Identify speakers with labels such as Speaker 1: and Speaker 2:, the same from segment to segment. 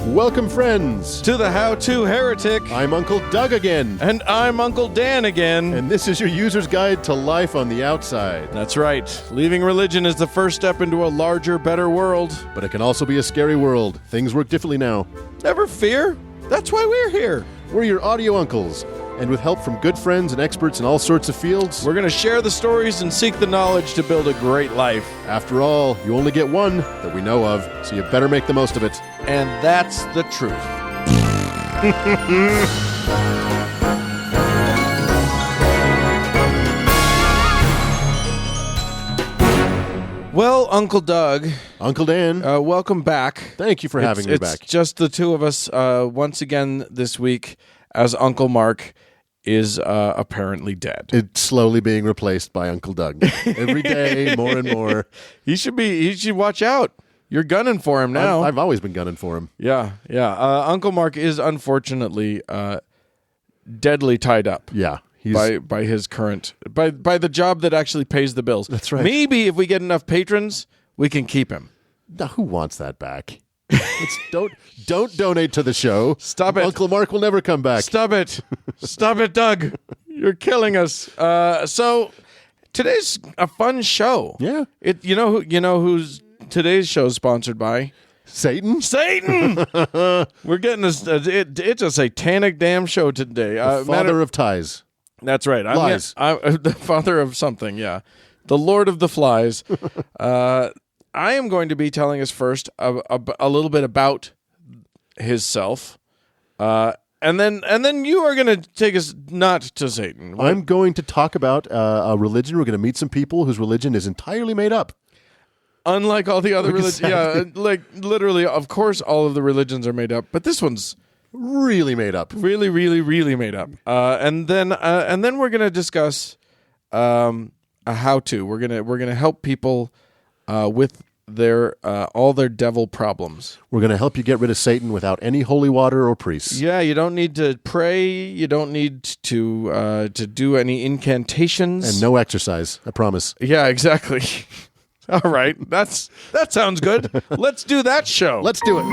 Speaker 1: Welcome, friends,
Speaker 2: to the How To Heretic.
Speaker 1: I'm Uncle Doug again.
Speaker 2: And I'm Uncle Dan again.
Speaker 1: And this is your user's guide to life on the outside.
Speaker 2: That's right. Leaving religion is the first step into a larger, better world.
Speaker 1: But it can also be a scary world. Things work differently now.
Speaker 2: Never fear. That's why we're here.
Speaker 1: We're your audio uncles. And with help from good friends and experts in all sorts of fields,
Speaker 2: we're going to share the stories and seek the knowledge to build a great life.
Speaker 1: After all, you only get one that we know of, so you better make the most of it.
Speaker 2: And that's the truth. Well, Uncle Doug.
Speaker 1: Uncle Dan.
Speaker 2: Welcome back.
Speaker 1: Thank you for having me back.
Speaker 2: It's just the two of us once again this week, as Uncle Mark is apparently dead.
Speaker 1: It's slowly being replaced by Uncle Doug. Every day, more and more.
Speaker 2: He should watch out. You're gunning for him now.
Speaker 1: I've always been gunning for him.
Speaker 2: Yeah. Uncle Mark is unfortunately deadly tied up.
Speaker 1: Yeah.
Speaker 2: By his current by the job that actually pays the bills.
Speaker 1: That's right.
Speaker 2: Maybe if we get enough patrons, we can keep him.
Speaker 1: Now, who wants that back? Don't donate to the show.
Speaker 2: Stop it.
Speaker 1: Uncle Mark will never come back.
Speaker 2: Stop it. Stop it, Doug. You're killing us. So today's a fun show.
Speaker 1: Yeah.
Speaker 2: You know who's today's show is sponsored by?
Speaker 1: Satan?
Speaker 2: We're getting it's a satanic damn show today.
Speaker 1: Father of ties.
Speaker 2: That's right.
Speaker 1: Lies.
Speaker 2: I'm the father of something, yeah. The Lord of the Flies. I am going to be telling us first a little bit about his self. And then you are going to take us not to Satan. Right?
Speaker 1: I'm going to talk about a religion. We're going to meet some people whose religion is entirely made up.
Speaker 2: Unlike all the other religions.
Speaker 1: Exactly.
Speaker 2: Yeah, like literally, of course, all of the religions are made up, but this one's
Speaker 1: really made up.
Speaker 2: Really, really, really made up. And then we're going to discuss a how-to. We're gonna help people with their all their devil problems.
Speaker 1: We're going to help you get rid of Satan without any holy water or priests.
Speaker 2: Yeah, you don't need to pray. You don't need to do any incantations.
Speaker 1: And no exercise, I promise.
Speaker 2: Yeah, exactly. All right, that sounds good. Let's do that show.
Speaker 1: Let's do it.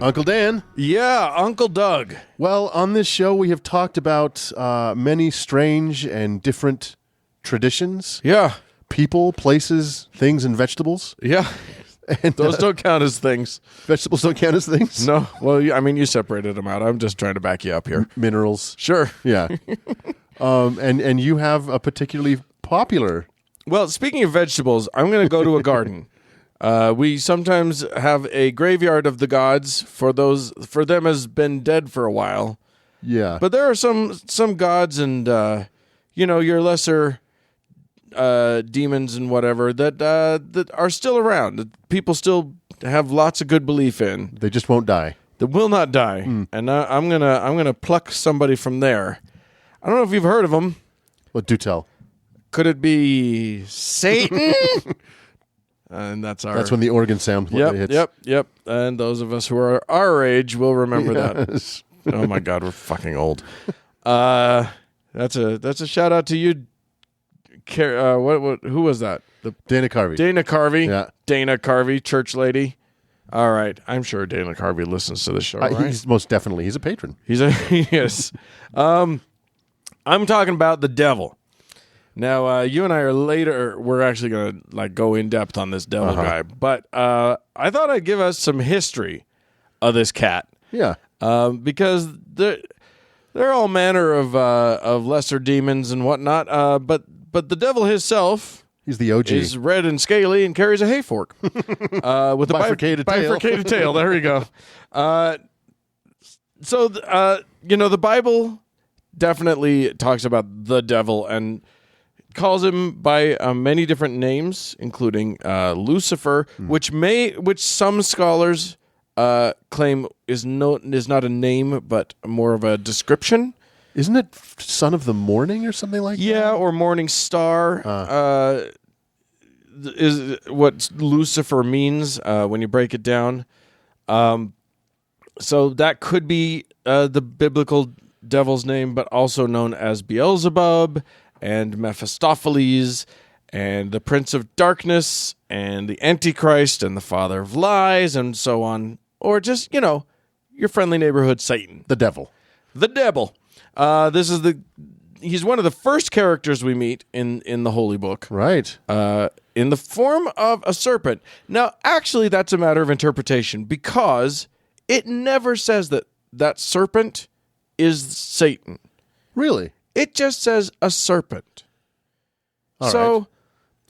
Speaker 1: Uncle Dan.
Speaker 2: Yeah, Uncle Doug.
Speaker 1: Well, on this show, we have talked about many strange and different traditions.
Speaker 2: Yeah.
Speaker 1: People, places, things, and vegetables.
Speaker 2: Yeah.
Speaker 1: And
Speaker 2: those don't count as things.
Speaker 1: Vegetables don't count as things?
Speaker 2: No. Well, I mean, you separated them out. I'm just trying to back you up here.
Speaker 1: Minerals.
Speaker 2: Sure.
Speaker 1: Yeah. And you have a particularly popular...
Speaker 2: Well, speaking of vegetables, I'm going to go to a garden. We sometimes have a graveyard of the gods for them has been dead for a while.
Speaker 1: Yeah.
Speaker 2: But there are some gods and your lesser demons and whatever that are still around. That people still have lots of good belief in.
Speaker 1: They just won't die.
Speaker 2: That will not die. And I'm gonna pluck somebody from there. I don't know if you've heard of them.
Speaker 1: Well, do tell.
Speaker 2: Could it be Satan? And that's
Speaker 1: when the organ sound hits.
Speaker 2: Yep. And those of us who are our age will remember that. Oh my God, we're fucking old. That's a shout out to you. Who was that?
Speaker 1: Dana Carvey.
Speaker 2: Dana Carvey.
Speaker 1: Yeah.
Speaker 2: Dana Carvey, church lady. All right, I'm sure Dana Carvey listens to the show. Right?
Speaker 1: He's most definitely. He's a patron.
Speaker 2: Yes. I'm talking about the devil. Now, you and I we're actually going to go in depth on this devil guy, but I thought I'd give us some history of this cat.
Speaker 1: Yeah.
Speaker 2: Because there are all manner of lesser demons and whatnot, but the devil himself,
Speaker 1: he's the OG.
Speaker 2: Is red and scaly and carries a hay fork with a
Speaker 1: bifurcated
Speaker 2: tail. There you go. So the Bible definitely talks about the devil and calls him by many different names, including Lucifer, which some scholars claim is not a name but more of a description.
Speaker 1: Isn't it son of the morning or something like that?
Speaker 2: Yeah, or morning star is what Lucifer means when you break it down. So that could be the biblical devil's name, but also known as Beelzebub and Mephistopheles and the prince of darkness and the Antichrist and the father of lies and so on. Or just, your friendly neighborhood Satan.
Speaker 1: The devil.
Speaker 2: The devil. He's one of the first characters we meet in the Holy Book.
Speaker 1: Right.
Speaker 2: In the form of a serpent. Now, actually, that's a matter of interpretation because it never says that serpent is Satan.
Speaker 1: Really?
Speaker 2: It just says a serpent.
Speaker 1: All right.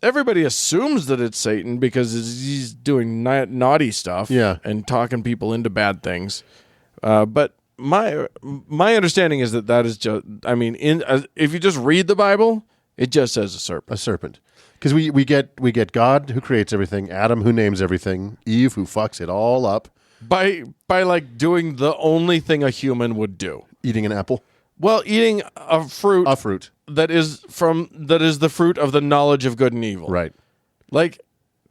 Speaker 2: Everybody assumes that it's Satan because he's doing naughty stuff and talking people into bad things. But my understanding is that is just, if you just read the Bible, it just says a serpent.
Speaker 1: A serpent. Because we get God who creates everything, Adam who names everything, Eve who fucks it all up.
Speaker 2: By like doing the only thing a human would do.
Speaker 1: Eating an apple.
Speaker 2: Well, eating a fruit.
Speaker 1: A fruit.
Speaker 2: That is the fruit of the knowledge of good and evil.
Speaker 1: Right.
Speaker 2: Like,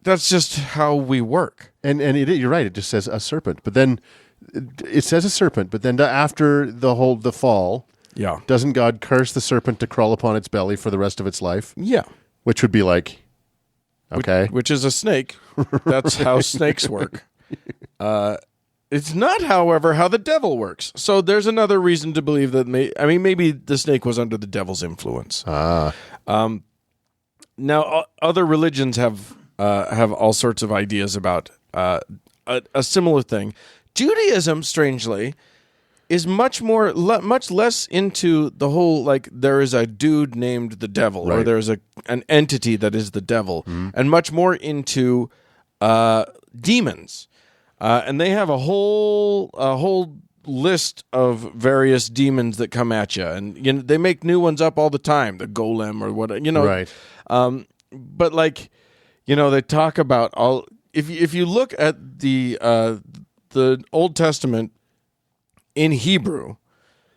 Speaker 2: that's just how we work.
Speaker 1: And you're right, it just says a serpent. But then it says a serpent, but then after the fall, doesn't God curse the serpent to crawl upon its belly for the rest of its life?
Speaker 2: Yeah.
Speaker 1: Which would be like, okay.
Speaker 2: Which is a snake. That's how snakes work. It's not, however, how the devil works. So there's another reason to believe that maybe the snake was under the devil's influence. Now, other religions have all sorts of ideas about a similar thing. Judaism, strangely, is much less into the whole, like, there is a dude named the devil, or there's an entity that is the devil, and much more into demons. And they have a whole list of various demons that come at you, and they make new ones up all the time. The golem or what,
Speaker 1: Right.
Speaker 2: But they talk about all. If you look at the Old Testament in Hebrew,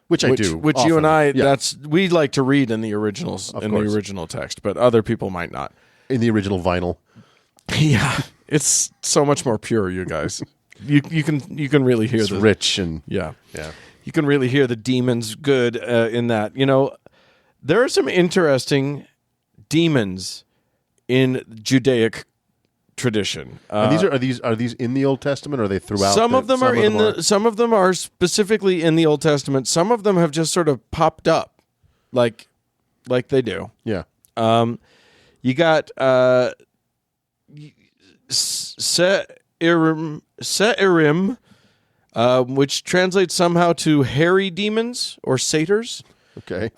Speaker 2: which
Speaker 1: I do,
Speaker 2: which
Speaker 1: often.
Speaker 2: you and I,
Speaker 1: Yeah.
Speaker 2: we like to read in the originals,
Speaker 1: Of
Speaker 2: the
Speaker 1: course.
Speaker 2: original text, but other people might not.
Speaker 1: In the original vinyl.
Speaker 2: Yeah, it's so much more pure, you guys. You can really hear
Speaker 1: It's
Speaker 2: the
Speaker 1: rich and
Speaker 2: yeah.
Speaker 1: yeah.
Speaker 2: You can really hear the demons good in that. There are some interesting demons in Judaic tradition.
Speaker 1: And are these in the Old Testament, or are they throughout?
Speaker 2: Some of them are some of them are specifically in the Old Testament. Some of them have just sort of popped up, like they do.
Speaker 1: Yeah.
Speaker 2: You got Se'irim, which translates somehow to hairy demons or satyrs.
Speaker 1: Okay.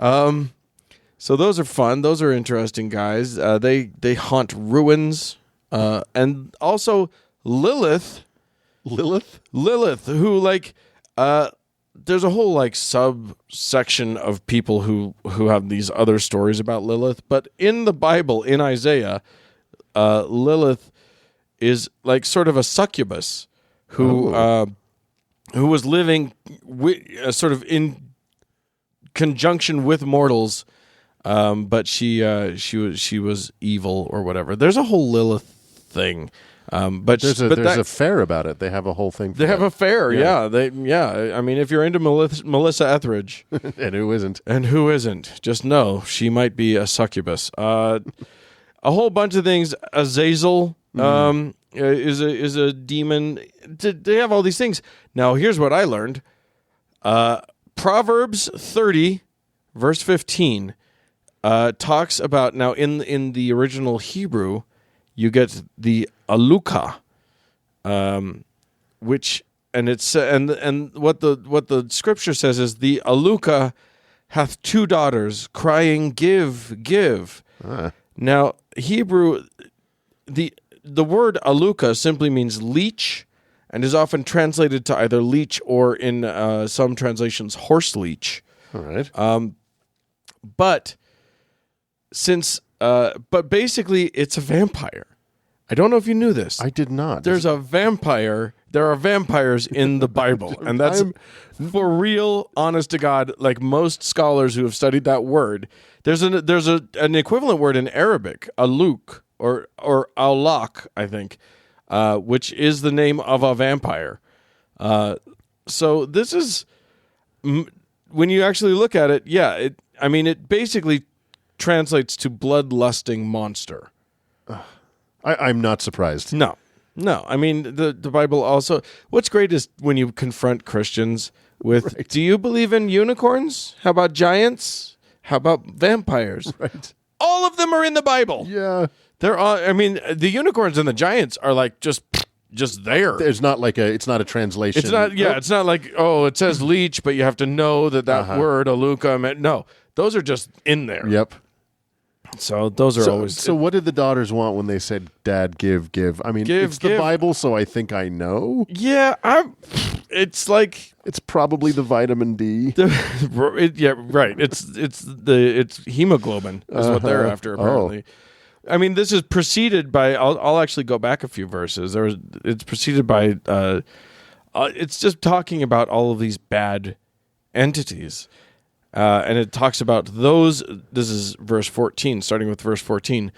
Speaker 2: So those are fun. Those are interesting guys. They haunt ruins, and also Lilith, who there's a whole subsection of people who have these other stories about Lilith, but in the Bible, in Isaiah, Lilith is sort of a succubus who was living sort of in conjunction with mortals, but she was evil or whatever. There's a whole Lilith thing. But
Speaker 1: there's a fair about it. They have a whole thing.
Speaker 2: They have a fair, yeah. I mean, if you're into Melissa Etheridge,
Speaker 1: and who isn't,
Speaker 2: just know she might be a succubus. A whole bunch of things. Azazel is a demon. They have all these things. Now, here's what I learned. Proverbs 30, verse 15, talks about, now in the original Hebrew, you get the aluka, which, and it's and what the scripture says is the aluka hath two daughters, crying, "Give, give." Now, Hebrew, the word aluka simply means leech, and is often translated to either leech or, in some translations, horse leech.
Speaker 1: All right.
Speaker 2: But basically, it's a vampire. I don't know if you knew this.
Speaker 1: I did not.
Speaker 2: There's a vampire. There are vampires in the Bible, and that's for real, honest to God. Like most scholars who have studied that word, there's an equivalent word in Arabic, aluk or alak, I think, which is the name of a vampire. So this is, when you actually look at it, it basically translates to bloodlusting monster.
Speaker 1: I'm not surprised.
Speaker 2: No. I mean, the Bible also. What's great is when you confront Christians with, do you believe in unicorns? How about giants? How about vampires?
Speaker 1: Right.
Speaker 2: All of them are in the Bible.
Speaker 1: Yeah.
Speaker 2: They're all. I mean, the unicorns and the giants are like just there.
Speaker 1: It's not a translation.
Speaker 2: It's not. Yeah, it's not like it says leech, but you have to know that word aluka meant. No, those are just in there.
Speaker 1: Yep.
Speaker 2: So those are always.
Speaker 1: So what did the daughters want when they said, "Dad, give"? I mean, it's the Bible, so I think I know.
Speaker 2: Yeah, it's like
Speaker 1: it's probably the vitamin D.
Speaker 2: Yeah, right. It's hemoglobin is what they're after apparently. I mean, this is preceded by. I'll actually go back a few verses. It's preceded by. It's just talking about all of these bad entities. And it talks about those, this is verse 14, starting with verse 14,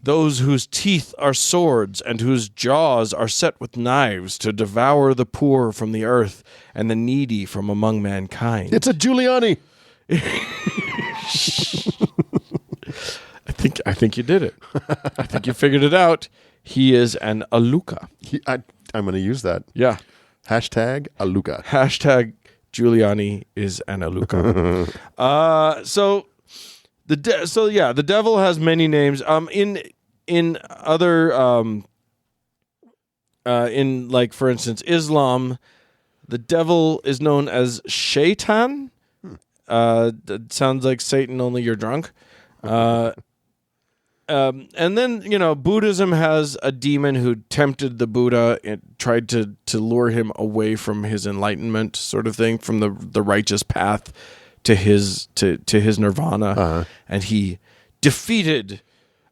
Speaker 2: those whose teeth are swords and whose jaws are set with knives to devour the poor from the earth and the needy from among mankind.
Speaker 1: It's a Giuliani.
Speaker 2: I think you did it. I think you figured it out. He is an Aluka.
Speaker 1: I'm going to use that.
Speaker 2: Yeah.
Speaker 1: Hashtag Aluka.
Speaker 2: Hashtag Giuliani is an Aluka. So the devil has many names. In other in like for instance Islam, the devil is known as Shaitan. That sounds like Satan, only you're drunk. And then, Buddhism has a demon who tempted the Buddha and tried to lure him away from his enlightenment, sort of thing, from the righteous path to his nirvana. And he defeated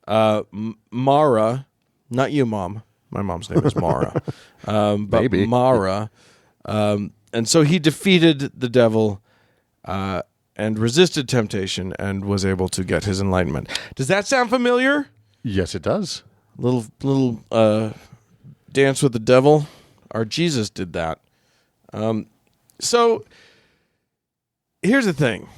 Speaker 2: Mara, not you, Mom. My mom's name is Mara. But
Speaker 1: Maybe.
Speaker 2: Mara. And so he defeated the devil and resisted temptation and was able to get his enlightenment. Does that sound familiar?
Speaker 1: Yes, it does.
Speaker 2: Little dance with the devil. Our Jesus did that. So here's the thing.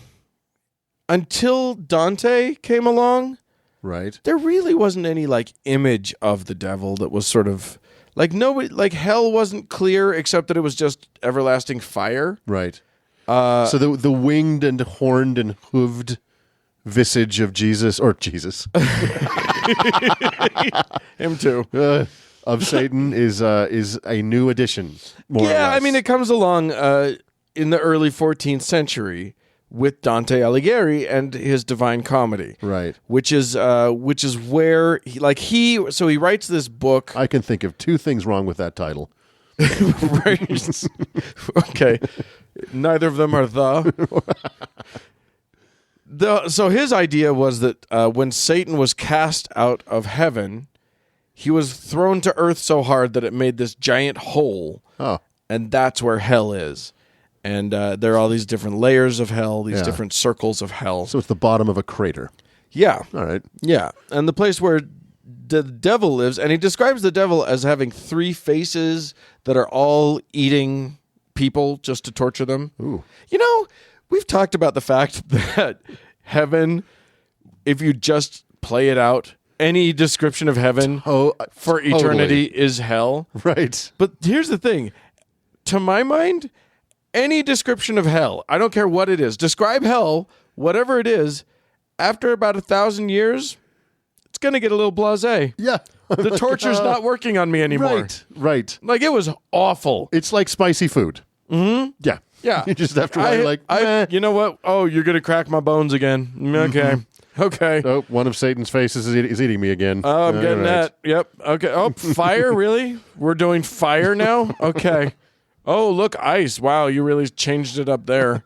Speaker 2: Until Dante came along,
Speaker 1: right,
Speaker 2: there really wasn't any image of the devil that was sort of nobody hell wasn't clear except that it was just everlasting fire.
Speaker 1: Right. So the winged and horned and hooved visage of Jesus,
Speaker 2: him too,
Speaker 1: of Satan is a new addition. More or less.
Speaker 2: I mean, it comes along in the early 14th century with Dante Alighieri and his Divine Comedy,
Speaker 1: right?
Speaker 2: Which is where he writes this book.
Speaker 1: I can think of two things wrong with that title.
Speaker 2: Right. Okay. Neither of them are so his idea was that when Satan was cast out of heaven, he was thrown to earth so hard that it made this giant hole.
Speaker 1: Oh.
Speaker 2: And that's where hell is. And there are all these different layers of hell, these different circles of hell.
Speaker 1: So it's the bottom of a crater.
Speaker 2: Yeah.
Speaker 1: All right.
Speaker 2: Yeah. And the place where the devil lives, and he describes the devil as having 3 faces that are all eating people just to torture them.
Speaker 1: Ooh.
Speaker 2: We've talked about the fact that heaven, if you just play it out, any description of heaven for eternity is hell.
Speaker 1: Right.
Speaker 2: But here's the thing. To my mind, any description of hell, I don't care what it is, describe hell, whatever it is, after about 1,000 years, it's going to get a little blasé.
Speaker 1: Yeah.
Speaker 2: The torture's not working on me anymore.
Speaker 1: Right.
Speaker 2: It was awful.
Speaker 1: It's like spicy food.
Speaker 2: Mm-hmm.
Speaker 1: Yeah.
Speaker 2: Yeah.
Speaker 1: You just have to write
Speaker 2: you know what? Oh, you're going to crack my bones again. Okay. Mm-hmm. Okay.
Speaker 1: Oh, one of Satan's faces is eating me again.
Speaker 2: Oh, I'm getting that. Yep. Okay. Oh, fire? Really? We're doing fire now? Okay. Oh, look, ice. Wow, you really changed it up there.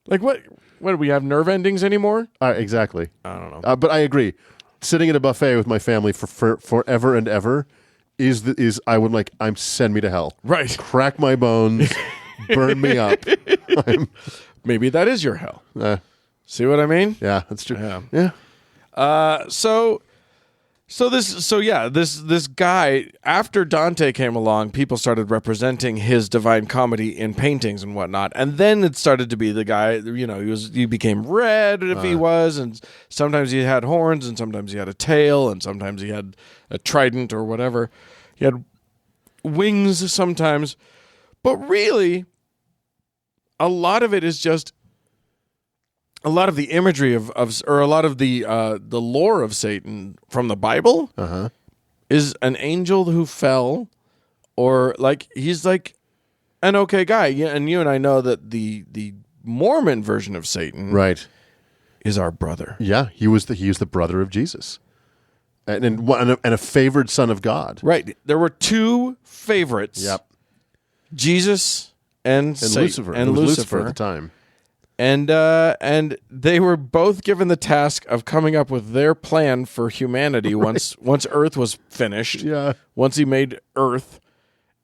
Speaker 2: What do we have nerve endings anymore?
Speaker 1: Exactly.
Speaker 2: I don't know.
Speaker 1: But I agree. Sitting at a buffet with my family for forever and ever I'm send me to hell.
Speaker 2: Right.
Speaker 1: Crack my bones, burn me up.
Speaker 2: Maybe that is your hell. See what I mean?
Speaker 1: Yeah, that's true.
Speaker 2: Yeah.
Speaker 1: Yeah.
Speaker 2: So This guy, after Dante came along, people started representing his Divine Comedy in paintings and whatnot, and then it started to be the guy. He became red if he was, and sometimes he had horns, and sometimes he had a tail, and sometimes he had a trident or whatever. He had wings sometimes, but really, a lot of it is just a lot of the imagery or a lot of the lore of Satan from the Bible is an angel who fell, or he's like an okay guy. Yeah, and you and I know that the Mormon version of Satan,
Speaker 1: right,
Speaker 2: is our brother.
Speaker 1: Yeah, he was the brother of Jesus, and a favored son of God.
Speaker 2: Right. There were two favorites.
Speaker 1: Yep.
Speaker 2: Jesus and Satan,
Speaker 1: Lucifer.
Speaker 2: And
Speaker 1: Lucifer at the time.
Speaker 2: And they were both given the task of coming up with their plan for humanity once Earth was finished.
Speaker 1: Yeah.
Speaker 2: Once he made Earth,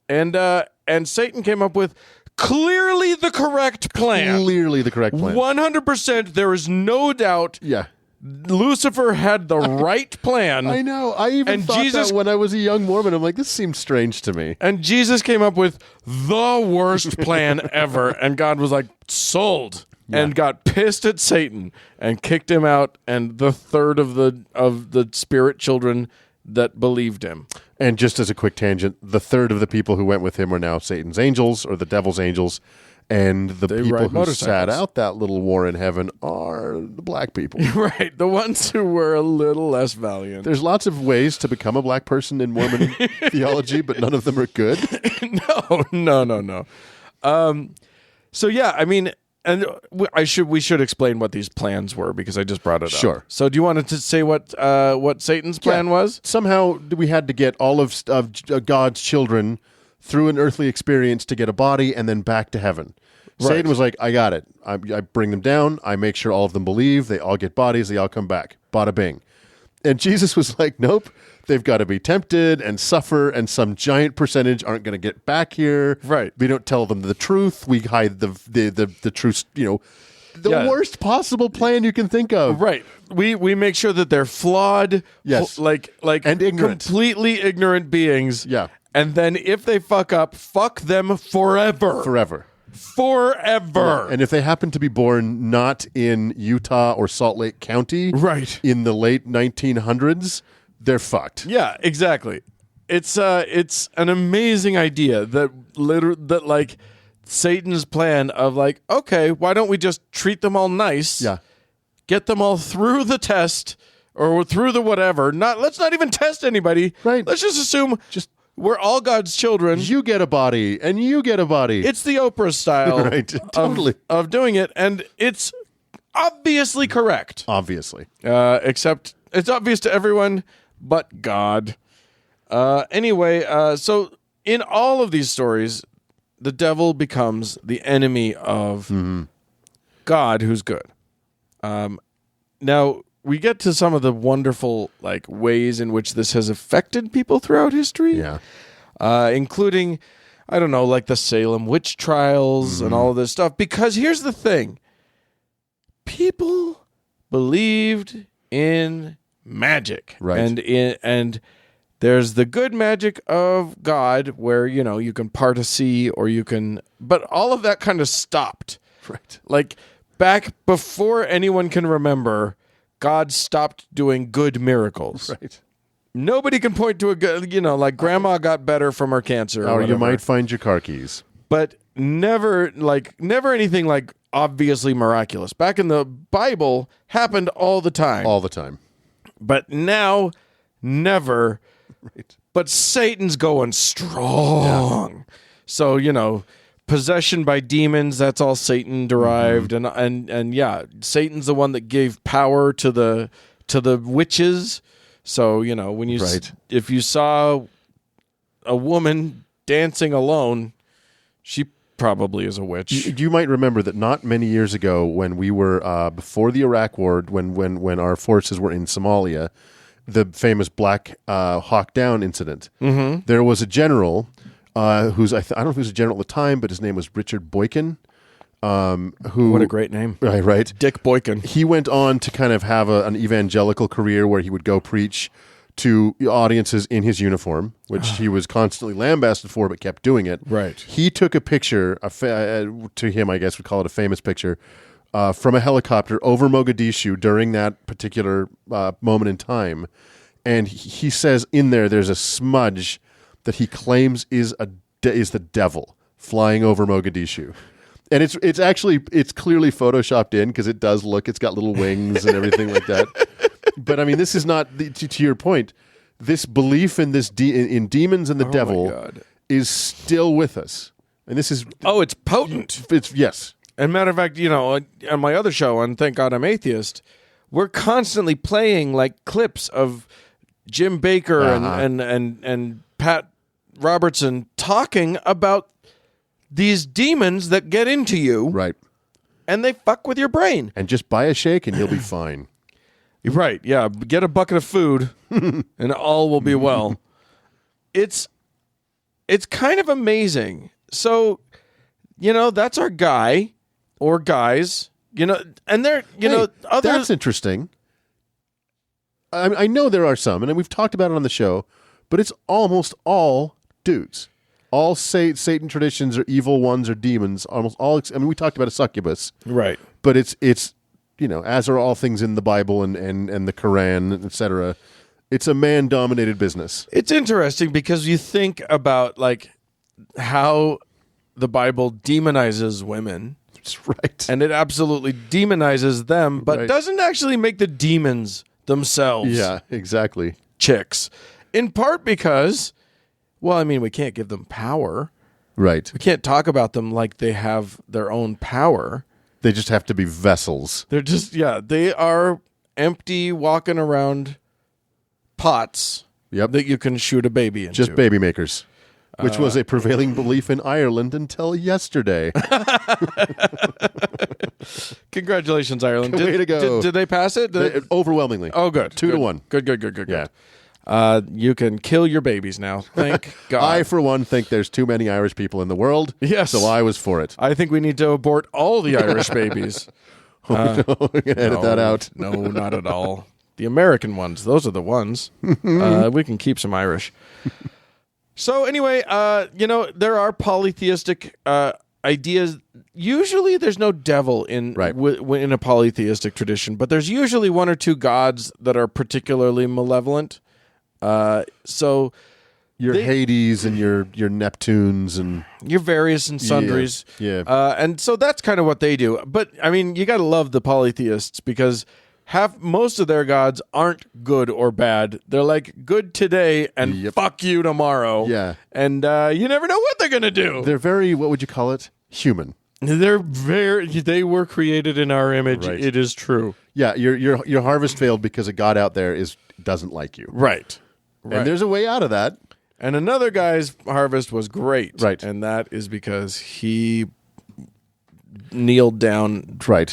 Speaker 2: and Satan came up with clearly the correct plan.
Speaker 1: 100%.
Speaker 2: There is no doubt.
Speaker 1: Yeah.
Speaker 2: Lucifer had the right plan.
Speaker 1: I know. I even thought that when I was a young Mormon. I'm like, this seems strange to me.
Speaker 2: And Jesus came up with the worst plan ever, and God was like, sold. Yeah. And got pissed at Satan and kicked him out, and the third of the spirit children that believed him.
Speaker 1: And just as a quick tangent, the third of the people who went with him are now Satan's angels or the devil's angels, and the people who sat out that little war in heaven are the black people.
Speaker 2: Right, the ones who were a little less valiant.
Speaker 1: There's lots of ways to become a black person in Mormon theology, but none of them are good.
Speaker 2: No. So yeah, I mean. And we should explain what these plans were, because I just brought it up.
Speaker 1: Sure.
Speaker 2: So do you want to say what Satan's plan was?
Speaker 1: Somehow we had to get all of God's children through an earthly experience to get a body and then back to heaven. Right. Satan was like, I got it. I bring them down. I make sure all of them believe. They all get bodies. They all come back. Bada bing. And Jesus was like, nope. They've got to be tempted and suffer, and some giant percentage aren't going to get back here.
Speaker 2: Right.
Speaker 1: We don't tell them the truth. We hide the truth. Worst possible plan you can think of.
Speaker 2: Right. We make sure that they're flawed.
Speaker 1: Yes.
Speaker 2: Like
Speaker 1: and ignorant.
Speaker 2: Completely ignorant beings.
Speaker 1: Yeah.
Speaker 2: And then if they fuck up, fuck them forever.
Speaker 1: Forever.
Speaker 2: Yeah.
Speaker 1: And if they happen to be born not in Utah or Salt Lake County,
Speaker 2: right,
Speaker 1: in the late 1900s, they're fucked.
Speaker 2: Yeah, exactly. It's an amazing idea that Satan's plan of okay, why don't we just treat them all nice?
Speaker 1: Yeah.
Speaker 2: Get them all through the test or through the whatever. Let's not even test anybody.
Speaker 1: Right.
Speaker 2: Let's just assume we're all God's children.
Speaker 1: You get a body and you get a body.
Speaker 2: It's the Oprah style
Speaker 1: right. Totally.
Speaker 2: of doing it, and it's obviously correct.
Speaker 1: Obviously.
Speaker 2: Except it's obvious to everyone but God. Anyway, so in all of these stories, the devil becomes the enemy of God, who's good. Now, we get to some of the wonderful ways in which this has affected people throughout history.
Speaker 1: Yeah.
Speaker 2: Including, I don't know, the Salem witch trials and all of this stuff. Because here's the thing. People believed in magic.
Speaker 1: Right.
Speaker 2: And there's the good magic of God where, you can part a sea or you can... But all of that kind of stopped.
Speaker 1: Right.
Speaker 2: Back before anyone can remember, God stopped doing good miracles.
Speaker 1: Right.
Speaker 2: Nobody can point to a good, grandma got better from her cancer.
Speaker 1: Or you might find your car keys.
Speaker 2: But never anything obviously miraculous. Back in the Bible, happened all the time.
Speaker 1: All the time.
Speaker 2: But now, never.
Speaker 1: Right.
Speaker 2: But Satan's going strong. Yeah. So, possession by demons, that's all Satan derived. And yeah, Satan's the one that gave power to the witches. So, when you if you saw a woman dancing alone, she probably is a witch.
Speaker 1: You might remember that not many years ago, when we were before the Iraq War, when our forces were in Somalia, the famous Black Hawk Down incident. Mm-hmm. There was a general who's I don't know if he was a general at the time, but his name was Richard Boykin.
Speaker 2: What a great name.
Speaker 1: Right.
Speaker 2: Dick Boykin.
Speaker 1: He went on to kind of have an evangelical career where he would go preach to audiences in his uniform, which he was constantly lambasted for, but kept doing it.
Speaker 2: Right.
Speaker 1: He took a picture, to him, I guess we'd call it a famous picture, from a helicopter over Mogadishu during that particular moment in time. And he says in there's a smudge that he claims is the devil flying over Mogadishu. And it's clearly photoshopped in because it does look, it's got little wings and everything like that. But I mean, this is not, to your point, this belief in in demons and the devil is still with us. And this is...
Speaker 2: Oh, it's potent.
Speaker 1: Yes.
Speaker 2: And matter of fact, on my other show, on Thank God I'm Atheist, we're constantly playing like clips of Jim Baker and Pat Robertson talking about these demons that get into you.
Speaker 1: Right.
Speaker 2: And they fuck with your brain.
Speaker 1: And just buy a shake and you'll be fine.
Speaker 2: Right, yeah. Get a bucket of food and all will be well. It's kind of amazing. So, that's our guy or guys, and they're, others.
Speaker 1: That's interesting. I know there are some, and we've talked about it on the show, but it's almost all dudes. All Satan traditions are evil ones or demons. Almost all. I mean, we talked about a succubus,
Speaker 2: right?
Speaker 1: But it's as are all things in the Bible and the Quran, etc. It's a man-dominated business.
Speaker 2: It's interesting because you think about like how the Bible demonizes women.
Speaker 1: That's right.
Speaker 2: And it absolutely demonizes them, but
Speaker 1: Right.
Speaker 2: doesn't actually make the demons themselves
Speaker 1: Yeah, exactly.
Speaker 2: chicks. In part because, well, I mean, we can't give them power.
Speaker 1: Right.
Speaker 2: We can't talk about them like they have their own power.
Speaker 1: They just have to be vessels.
Speaker 2: They're just, they are empty, walking around pots
Speaker 1: Yep.
Speaker 2: that you can shoot a baby into.
Speaker 1: Just baby makers. Which was a prevailing belief in Ireland until yesterday.
Speaker 2: Congratulations, Ireland.
Speaker 1: Way to go.
Speaker 2: Did they pass it?
Speaker 1: Overwhelmingly.
Speaker 2: Oh, good.
Speaker 1: 2-1.
Speaker 2: Good.
Speaker 1: Yeah.
Speaker 2: You can kill your babies now. Thank God.
Speaker 1: I, for one, think there's too many Irish people in the world.
Speaker 2: Yes.
Speaker 1: So I was for it.
Speaker 2: I think we need to abort all the Irish babies.
Speaker 1: We're going to edit that out.
Speaker 2: No, not at all. The American ones. Those are the ones. We can keep some Irish. So anyway, there are polytheistic ideas. Usually there's no devil in in a polytheistic tradition, but there's usually one or two gods that are particularly malevolent. So
Speaker 1: Your Hades and your Neptunes and...
Speaker 2: your various and sundries.
Speaker 1: Yeah.
Speaker 2: And so that's kind of what they do. But, I mean, you got to love the polytheists because most of their gods aren't good or bad. They're like good today and fuck you tomorrow.
Speaker 1: Yeah.
Speaker 2: And you never know what they're going to do.
Speaker 1: They're very, what would you call it? Human.
Speaker 2: They were created in our image.
Speaker 1: Right.
Speaker 2: It is true.
Speaker 1: Yeah, your harvest failed because a god out there doesn't like you.
Speaker 2: Right.
Speaker 1: And there's a way out of that.
Speaker 2: And another guy's harvest was great.
Speaker 1: Right.
Speaker 2: And that is because he kneeled down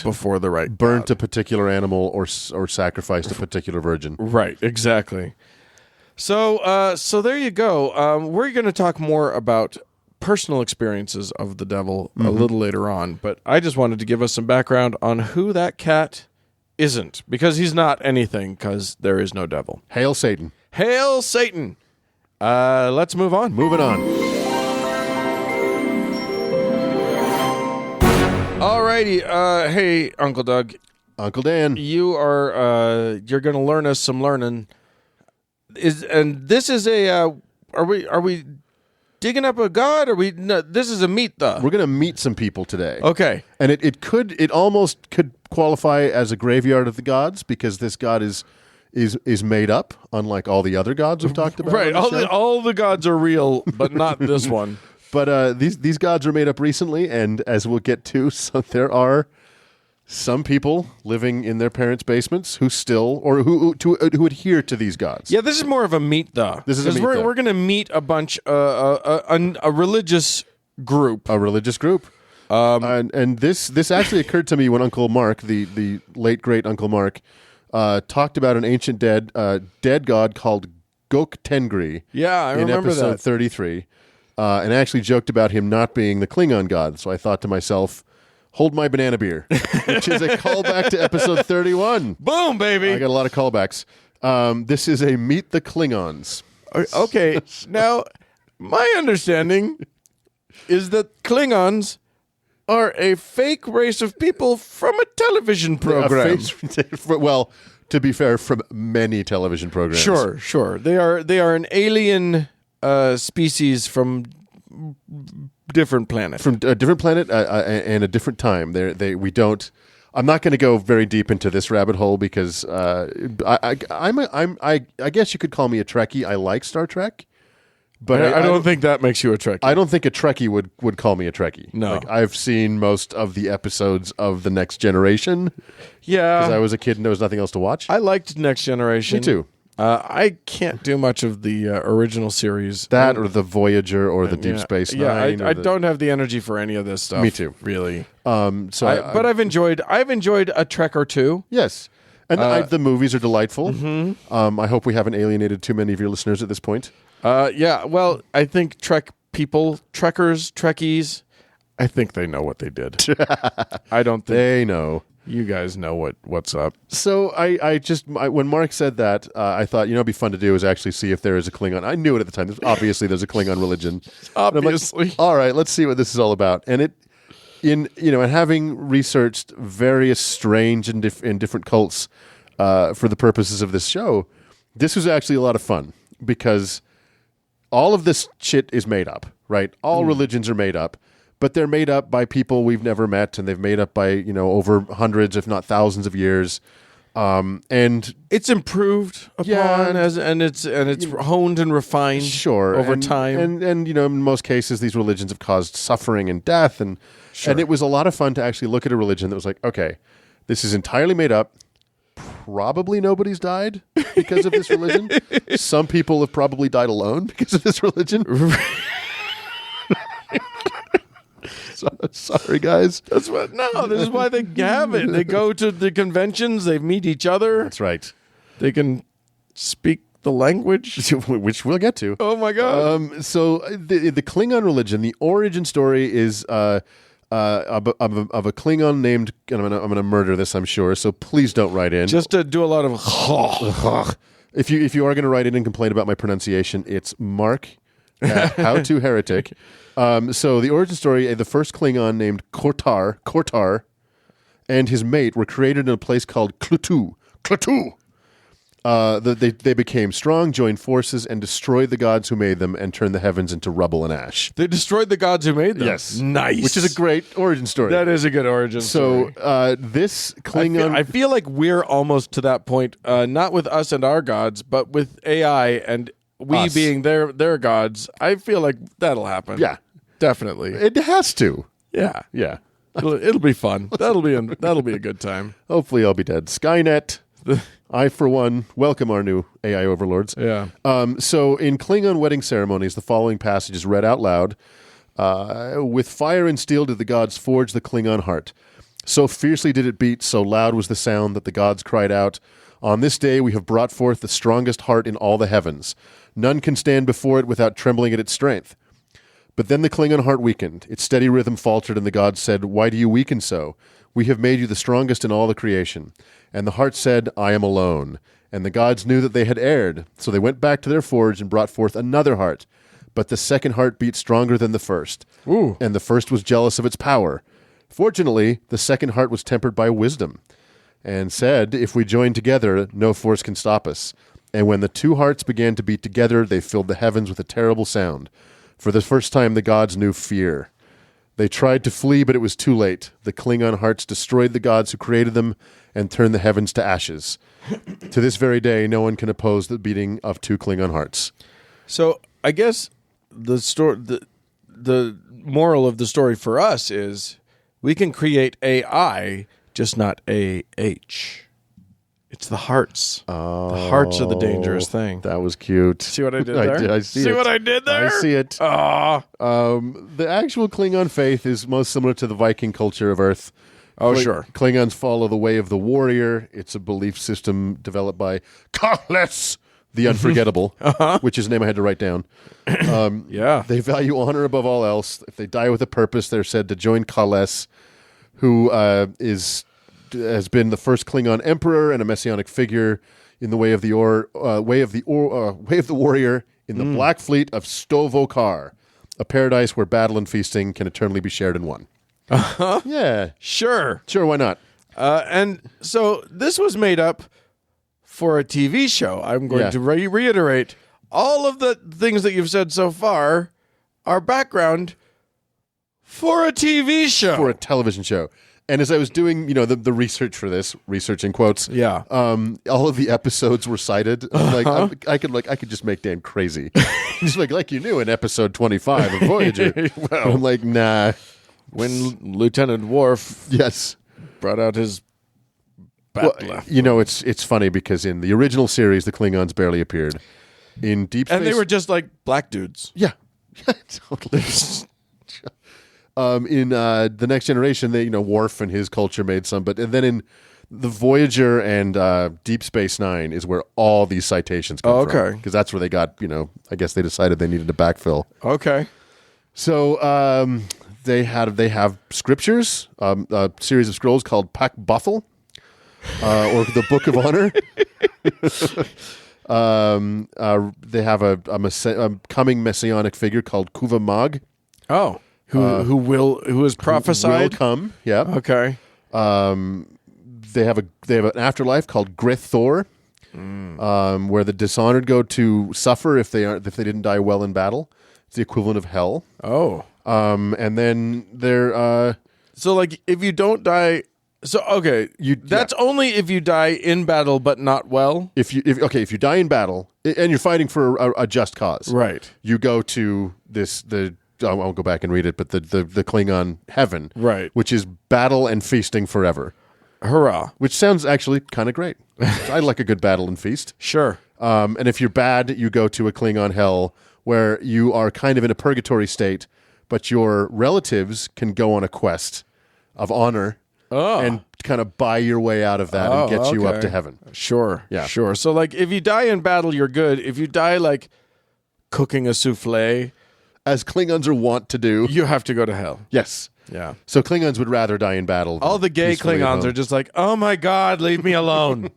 Speaker 2: before the right
Speaker 1: Burnt
Speaker 2: god.
Speaker 1: a particular animal or sacrificed a particular virgin.
Speaker 2: Right, exactly. So there you go. We're going to talk more about personal experiences of the devil a little later on, but I just wanted to give us some background on who that cat isn't, because he's not anything, because there is no devil.
Speaker 1: Hail Satan.
Speaker 2: Hail Satan! Let's move on.
Speaker 1: Moving on.
Speaker 2: Alrighty. Hey, Uncle Doug.
Speaker 1: Uncle Dan.
Speaker 2: You're going to learn us some learning. This is a are we digging up a god? No, this is a meet the.
Speaker 1: We're going to meet some people today.
Speaker 2: Okay.
Speaker 1: And it almost could qualify as a graveyard of the gods because this god is made up, unlike all the other gods we've talked about.
Speaker 2: Right. All the gods are real, but not this one.
Speaker 1: But these gods are made up recently, and as we'll get to, there are some people living in their parents' basements who still who adhere to these gods.
Speaker 2: Yeah, this is more of a meet the.
Speaker 1: This is a meet the.
Speaker 2: We're going to meet a bunch a religious group.
Speaker 1: A religious group. And this actually occurred to me when Uncle Mark, the late great Uncle Mark, talked about an ancient dead god called Gok Tengri.
Speaker 2: Yeah, I remember
Speaker 1: in episode
Speaker 2: that.
Speaker 1: 33. And I actually joked about him not being the Klingon god. So I thought to myself, hold my banana beer, which is a callback to episode 31.
Speaker 2: Boom, baby.
Speaker 1: I got a lot of callbacks. This is a Meet the Klingons.
Speaker 2: Okay, now my understanding is that Klingons are a fake race of people from a television program.
Speaker 1: Well, to be fair, from many television programs.
Speaker 2: Sure. They are an alien species from different planet.
Speaker 1: From a different planet and a different time. We don't. I'm not going to go very deep into this rabbit hole because I guess you could call me a Trekkie. I like Star Trek, but
Speaker 2: I don't think that makes you a Trekkie.
Speaker 1: I don't think a Trekkie would call me a Trekkie.
Speaker 2: No.
Speaker 1: Like, I've seen most of the episodes of The Next Generation because I was a kid and there was nothing else to watch.
Speaker 2: I liked Next Generation.
Speaker 1: Me too.
Speaker 2: I can't do much of the original series.
Speaker 1: That or the Voyager or the Deep Space Nine.
Speaker 2: I don't have the energy for any of this stuff.
Speaker 1: Me too.
Speaker 2: Really.
Speaker 1: But
Speaker 2: I've enjoyed a Trek or two.
Speaker 1: Yes. And the movies are delightful. Mm-hmm. I hope we haven't alienated too many of your listeners at this point.
Speaker 2: Yeah, well, I think Trek people, Trekkers, Trekkies, I think they know what they did. I don't think
Speaker 1: they know.
Speaker 2: You guys know what's up.
Speaker 1: So I when Mark said that, I thought, it'd be fun to do is actually see if there is a Klingon. I knew it at the time. Obviously, there's a Klingon religion.
Speaker 2: Obviously.
Speaker 1: Like, all right, let's see what this is all about. And and having researched various strange and different cults for the purposes of this show, this was actually a lot of fun because all of this shit is made up, right? All religions are made up. But they're made up by people we've never met, and they've made up by over hundreds, if not thousands, of years. And
Speaker 2: it's improved upon, and it's honed and refined, over time.
Speaker 1: And in most cases, these religions have caused suffering and death, and it was a lot of fun to actually look at a religion that was like, okay, this is entirely made up. Probably nobody's died because of this religion. Some people have probably died alone because of this religion. Sorry, guys.
Speaker 2: This is why they have it. They go to the conventions. They meet each other.
Speaker 1: That's right.
Speaker 2: They can speak the language,
Speaker 1: which we'll get to.
Speaker 2: Oh my god!
Speaker 1: So the Klingon religion, the origin story is of a Klingon named. And I'm gonna murder this, I'm sure. So please don't write in.
Speaker 2: Just to do a lot of.
Speaker 1: If you are going to write in and complain about my pronunciation, it's Mark at How to Heretic. So the origin story, the first Klingon named Kortar, and his mate were created in a place called Klutu. They became strong, joined forces, and destroyed the gods who made them and turned the heavens into rubble and ash.
Speaker 2: They destroyed the gods who made them?
Speaker 1: Yes.
Speaker 2: Nice.
Speaker 1: Which is a great origin story.
Speaker 2: That is a good origin story.
Speaker 1: So this Klingon...
Speaker 2: I feel like we're almost to that point, not with us and our gods, but with AI and we being their gods. I feel like that'll happen.
Speaker 1: Yeah.
Speaker 2: Definitely.
Speaker 1: It has to.
Speaker 2: Yeah.
Speaker 1: Yeah.
Speaker 2: It'll be fun. That'll be a good time.
Speaker 1: Hopefully I'll be dead. Skynet. I, for one, welcome our new AI overlords.
Speaker 2: Yeah.
Speaker 1: So in Klingon wedding ceremonies, the following passage is read out loud. With fire and steel did the gods forge the Klingon heart. So fiercely did it beat, so loud was the sound that the gods cried out, "On this day we have brought forth the strongest heart in all the heavens. None can stand before it without trembling at its strength." But then the Klingon heart weakened. Its steady rhythm faltered, and the gods said, "Why do you weaken so? We have made you the strongest in all the creation." And the heart said, "I am alone." And the gods knew that they had erred, so they went back to their forge and brought forth another heart. But the second heart beat stronger than the first.
Speaker 2: Ooh.
Speaker 1: And the first was jealous of its power. Fortunately, the second heart was tempered by wisdom, and said, "If we join together, no force can stop us." And when the two hearts began to beat together, they filled the heavens with a terrible sound. For the first time, the gods knew fear. They tried to flee, but it was too late. The Klingon hearts destroyed the gods who created them and turned the heavens to ashes. To this very day, no one can oppose the beating of two Klingon hearts.
Speaker 2: So I guess the moral of the story for us is we can create AI, just not AH. It's the hearts.
Speaker 1: Oh,
Speaker 2: the hearts are the dangerous thing.
Speaker 1: That was cute.
Speaker 2: See what I did there?
Speaker 1: I see
Speaker 2: what I did there?
Speaker 1: I see it. The actual Klingon faith is most similar to the Viking culture of Earth.
Speaker 2: Oh, sure.
Speaker 1: Klingons follow the way of the warrior. It's a belief system developed by Kales, the Unforgettable, which is a name I had to write down.
Speaker 2: Yeah.
Speaker 1: They value honor above all else. If they die with a purpose, they're said to join Kales, who is has been the first Klingon emperor and a messianic figure in the way of the warrior in the Black Fleet of Stovokar, a paradise where battle and feasting can eternally be shared in one. Yeah,
Speaker 2: Sure.
Speaker 1: why not?
Speaker 2: And so this was made up for a TV show. I'm going
Speaker 1: Yeah.
Speaker 2: to reiterate all of the things that you've said so far are background for a TV show.
Speaker 1: For a television show. And as I was doing, the research for this, research in quotes,
Speaker 2: Yeah.
Speaker 1: all of the episodes were cited. I could just make Dan crazy. Just like you knew in episode 25 of Voyager. I'm like, nah.
Speaker 2: When Lieutenant Worf
Speaker 1: Yes.
Speaker 2: brought out his
Speaker 1: Well,
Speaker 2: battler.
Speaker 1: it's funny because in the original series, the Klingons barely appeared. In Deep Space,
Speaker 2: And they were just like black dudes.
Speaker 1: yeah, totally. In the Next Generation, Worf and his culture made some, and then in the Voyager and Deep Space Nine is where all these citations come from.
Speaker 2: Okay.
Speaker 1: Because that's where they got, I guess they decided they needed to backfill.
Speaker 2: Okay.
Speaker 1: So they have scriptures, a series of scrolls called Pak Bothel, or the Book of Honor. They have a coming messianic figure called Kuva Mag.
Speaker 2: Oh. Who is prophesied?
Speaker 1: Will come. Yeah.
Speaker 2: Okay.
Speaker 1: They have an afterlife called Grith Thor, where the dishonored go to suffer if they didn't die well in battle. It's the equivalent of hell.
Speaker 2: Oh.
Speaker 1: And then they're
Speaker 2: So like if you don't die that's only if you die in battle but not well.
Speaker 1: if you die in battle and you're fighting for a just cause,
Speaker 2: Right.
Speaker 1: you go to I won't go back and read it, but the Klingon heaven,
Speaker 2: Right.
Speaker 1: which is battle and feasting forever,
Speaker 2: Hurrah.
Speaker 1: which sounds actually kind of great. I like a good battle and feast.
Speaker 2: Sure.
Speaker 1: And if you're bad, you go to a Klingon hell where you are kind of in a purgatory state, but your relatives can go on a quest of honor and kind of buy your way out of that and get you up
Speaker 2: okay.
Speaker 1: to heaven.
Speaker 2: Sure.
Speaker 1: Yeah.
Speaker 2: Sure. So like if you die in battle, you're good. If you die like cooking a souffle,
Speaker 1: As Klingons are wont to do.
Speaker 2: you have to go to hell.
Speaker 1: Yes.
Speaker 2: Yeah.
Speaker 1: So Klingons would rather die in battle.
Speaker 2: All the gay Klingons are just like, oh my God, leave me alone.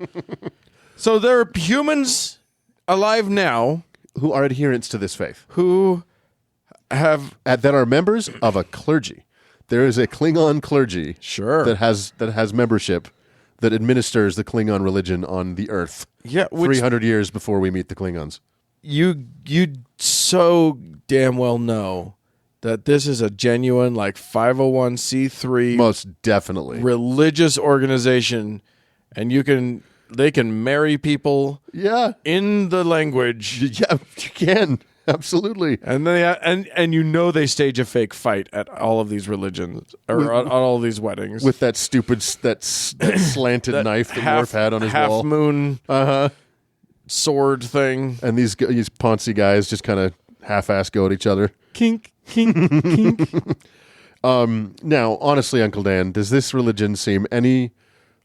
Speaker 2: So there are humans alive now
Speaker 1: who are adherents to this faith.
Speaker 2: who have
Speaker 1: That are members of a clergy. There is a Klingon clergy
Speaker 2: Sure.
Speaker 1: that has membership that administers the Klingon religion on the Earth.
Speaker 2: Yeah, which
Speaker 1: 300 years before we meet the Klingons.
Speaker 2: you so damn well know that this is a genuine like 501c3
Speaker 1: Most definitely.
Speaker 2: religious organization, and they can marry people
Speaker 1: Yeah.
Speaker 2: in the language,
Speaker 1: Yeah, you can. Absolutely.
Speaker 2: and they stage a fake fight at all of these religions or on all of these weddings
Speaker 1: With that stupid, that slanted knife that Worf had on his
Speaker 2: half
Speaker 1: wall.
Speaker 2: moon sword thing.
Speaker 1: And these Ponzi guys just kind of half-ass go at each other.
Speaker 2: Kink, kink, kink.
Speaker 1: Now, honestly, Uncle Dan, does this religion seem any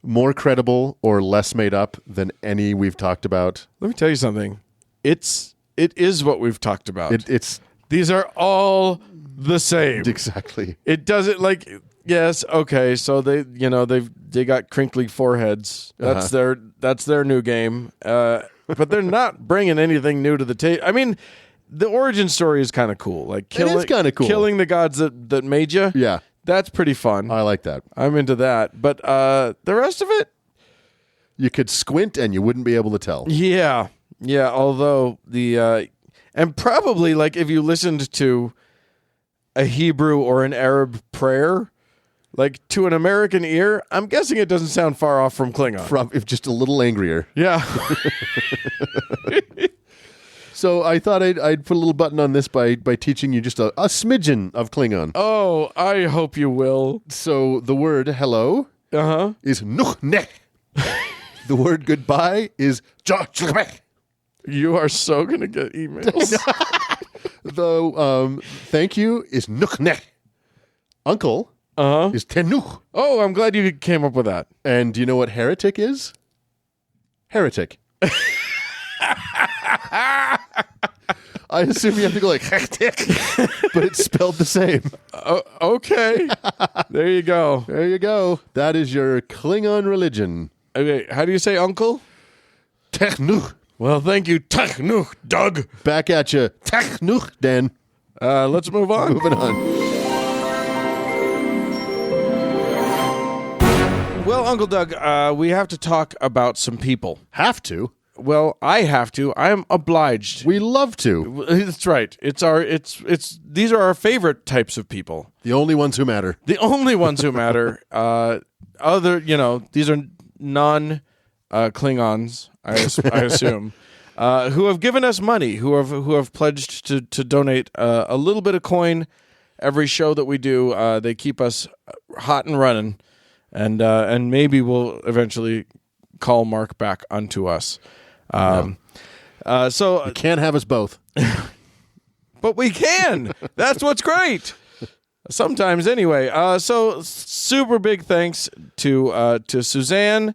Speaker 1: more credible or less made up than any we've talked about?
Speaker 2: Let me tell you something. It is what we've talked about.
Speaker 1: It's
Speaker 2: These are all the same.
Speaker 1: exactly.
Speaker 2: It doesn't like yes, okay. So they got crinkly foreheads. That's their new game. But they're not bringing anything new to the table. I mean, the origin story is kind of cool. Like
Speaker 1: is kinda cool.
Speaker 2: Killing the gods that made you.
Speaker 1: Yeah,
Speaker 2: That's pretty fun.
Speaker 1: I like that.
Speaker 2: I'm into that. But the rest of it,
Speaker 1: You could squint and you wouldn't be able to tell.
Speaker 2: yeah. Yeah, although and probably like if you listened to a Hebrew or an Arab prayer, like to an American ear, I'm guessing it doesn't sound far off from Klingon.
Speaker 1: If just a little angrier.
Speaker 2: Yeah.
Speaker 1: So I thought I'd put a little button on this by teaching you just a smidgen of Klingon.
Speaker 2: Oh, I hope you will.
Speaker 1: So the word hello
Speaker 2: Uh-huh.
Speaker 1: is nuchne. The word goodbye is jachlebe.
Speaker 2: You are so going to get emails.
Speaker 1: The thank you is nuchne. Uncle is tenuch.
Speaker 2: Oh, I'm glad you came up with that.
Speaker 1: And do you know what heretic is? Heretic. I assume you have to go like, but it's spelled the same.
Speaker 2: Okay. There you go.
Speaker 1: There you go. That is your Klingon religion.
Speaker 2: Okay, how do you say uncle?
Speaker 1: Technuch.
Speaker 2: Well, thank you, Technuch, Doug.
Speaker 1: Back at you. Technuch, Dan.
Speaker 2: Let's move on.
Speaker 1: Moving on.
Speaker 2: Well, Uncle Doug, we have to talk about some people.
Speaker 1: Have to.
Speaker 2: Well, I have to. I am obliged.
Speaker 1: We love to.
Speaker 2: That's right. These are our favorite types of people.
Speaker 1: The only ones who matter.
Speaker 2: The only ones who matter. These are non-Klingons, I assume, who have given us money, who have pledged to donate a little bit of coin every show that we do. They keep us hot and running, and maybe we'll eventually call Mark back unto us. So
Speaker 1: you can't have us both.
Speaker 2: But we can. That's what's great. Sometimes, anyway. So super big thanks to Suzanne,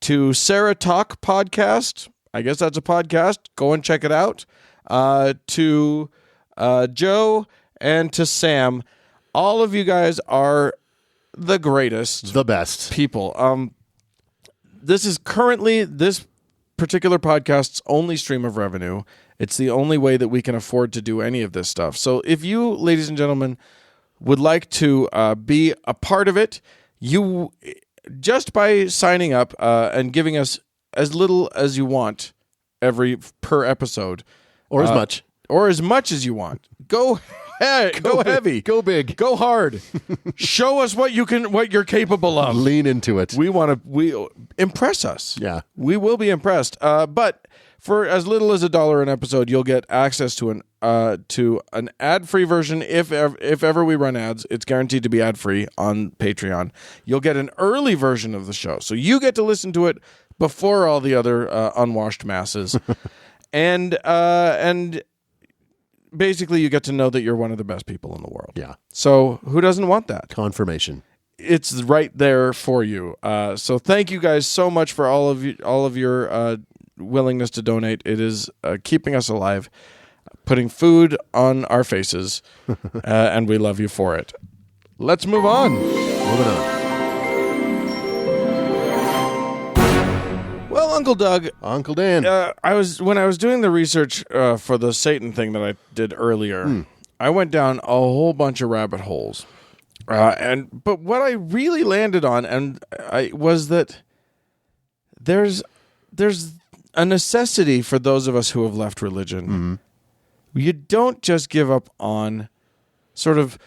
Speaker 2: to Sarah Talk Podcast. I guess that's a podcast. Go and check it out. To Joe and to Sam. All of you guys are the greatest,
Speaker 1: the best
Speaker 2: people. This is currently this particular podcast's only stream of revenue. It's the only way that we can afford to do any of this stuff. So if you, ladies and gentlemen, would like to be a part of it, you just by signing up and giving us as little as you want per episode,
Speaker 1: or as
Speaker 2: much as you want. Go heavy,
Speaker 1: go big,
Speaker 2: go hard. Show us what you're capable of.
Speaker 1: Lean into it.
Speaker 2: We impress us.
Speaker 1: Yeah,
Speaker 2: we will be impressed. But for as little as $1 an episode, you'll get access to an ad-free version. If ever we run ads, it's guaranteed to be ad-free on Patreon. You'll get an early version of the show, so you get to listen to it before all the other unwashed masses, and basically you get to know that you're one of the best people in the world.
Speaker 1: Yeah.
Speaker 2: So who doesn't want that?
Speaker 1: Confirmation.
Speaker 2: It's right there for you. So thank you guys so much for all of your willingness to donate. It is keeping us alive, putting food on our faces, and we love you for it. Let's move on.
Speaker 1: Moving on.
Speaker 2: Well, Uncle Doug,
Speaker 1: Uncle Dan,
Speaker 2: when I was doing the research for the Satan thing that I did earlier, I went down a whole bunch of rabbit holes, but what I really landed on was that there's a necessity for those of us who have left religion.
Speaker 1: Mm-hmm.
Speaker 2: You don't just give up on sort of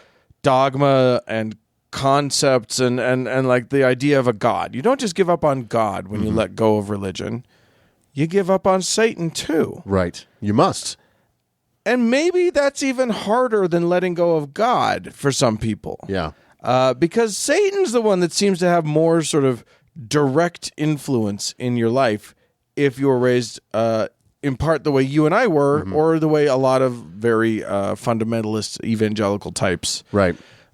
Speaker 2: dogma and concepts and like the idea of a God. You don't just give up on God when you let go of religion. You give up on Satan too.
Speaker 1: Right. You must.
Speaker 2: And maybe that's even harder than letting go of God for some people.
Speaker 1: Yeah.
Speaker 2: Because Satan's the one that seems to have more sort of direct influence in your life if you were raised in part the way you and I were, or the way a lot of very fundamentalist evangelical types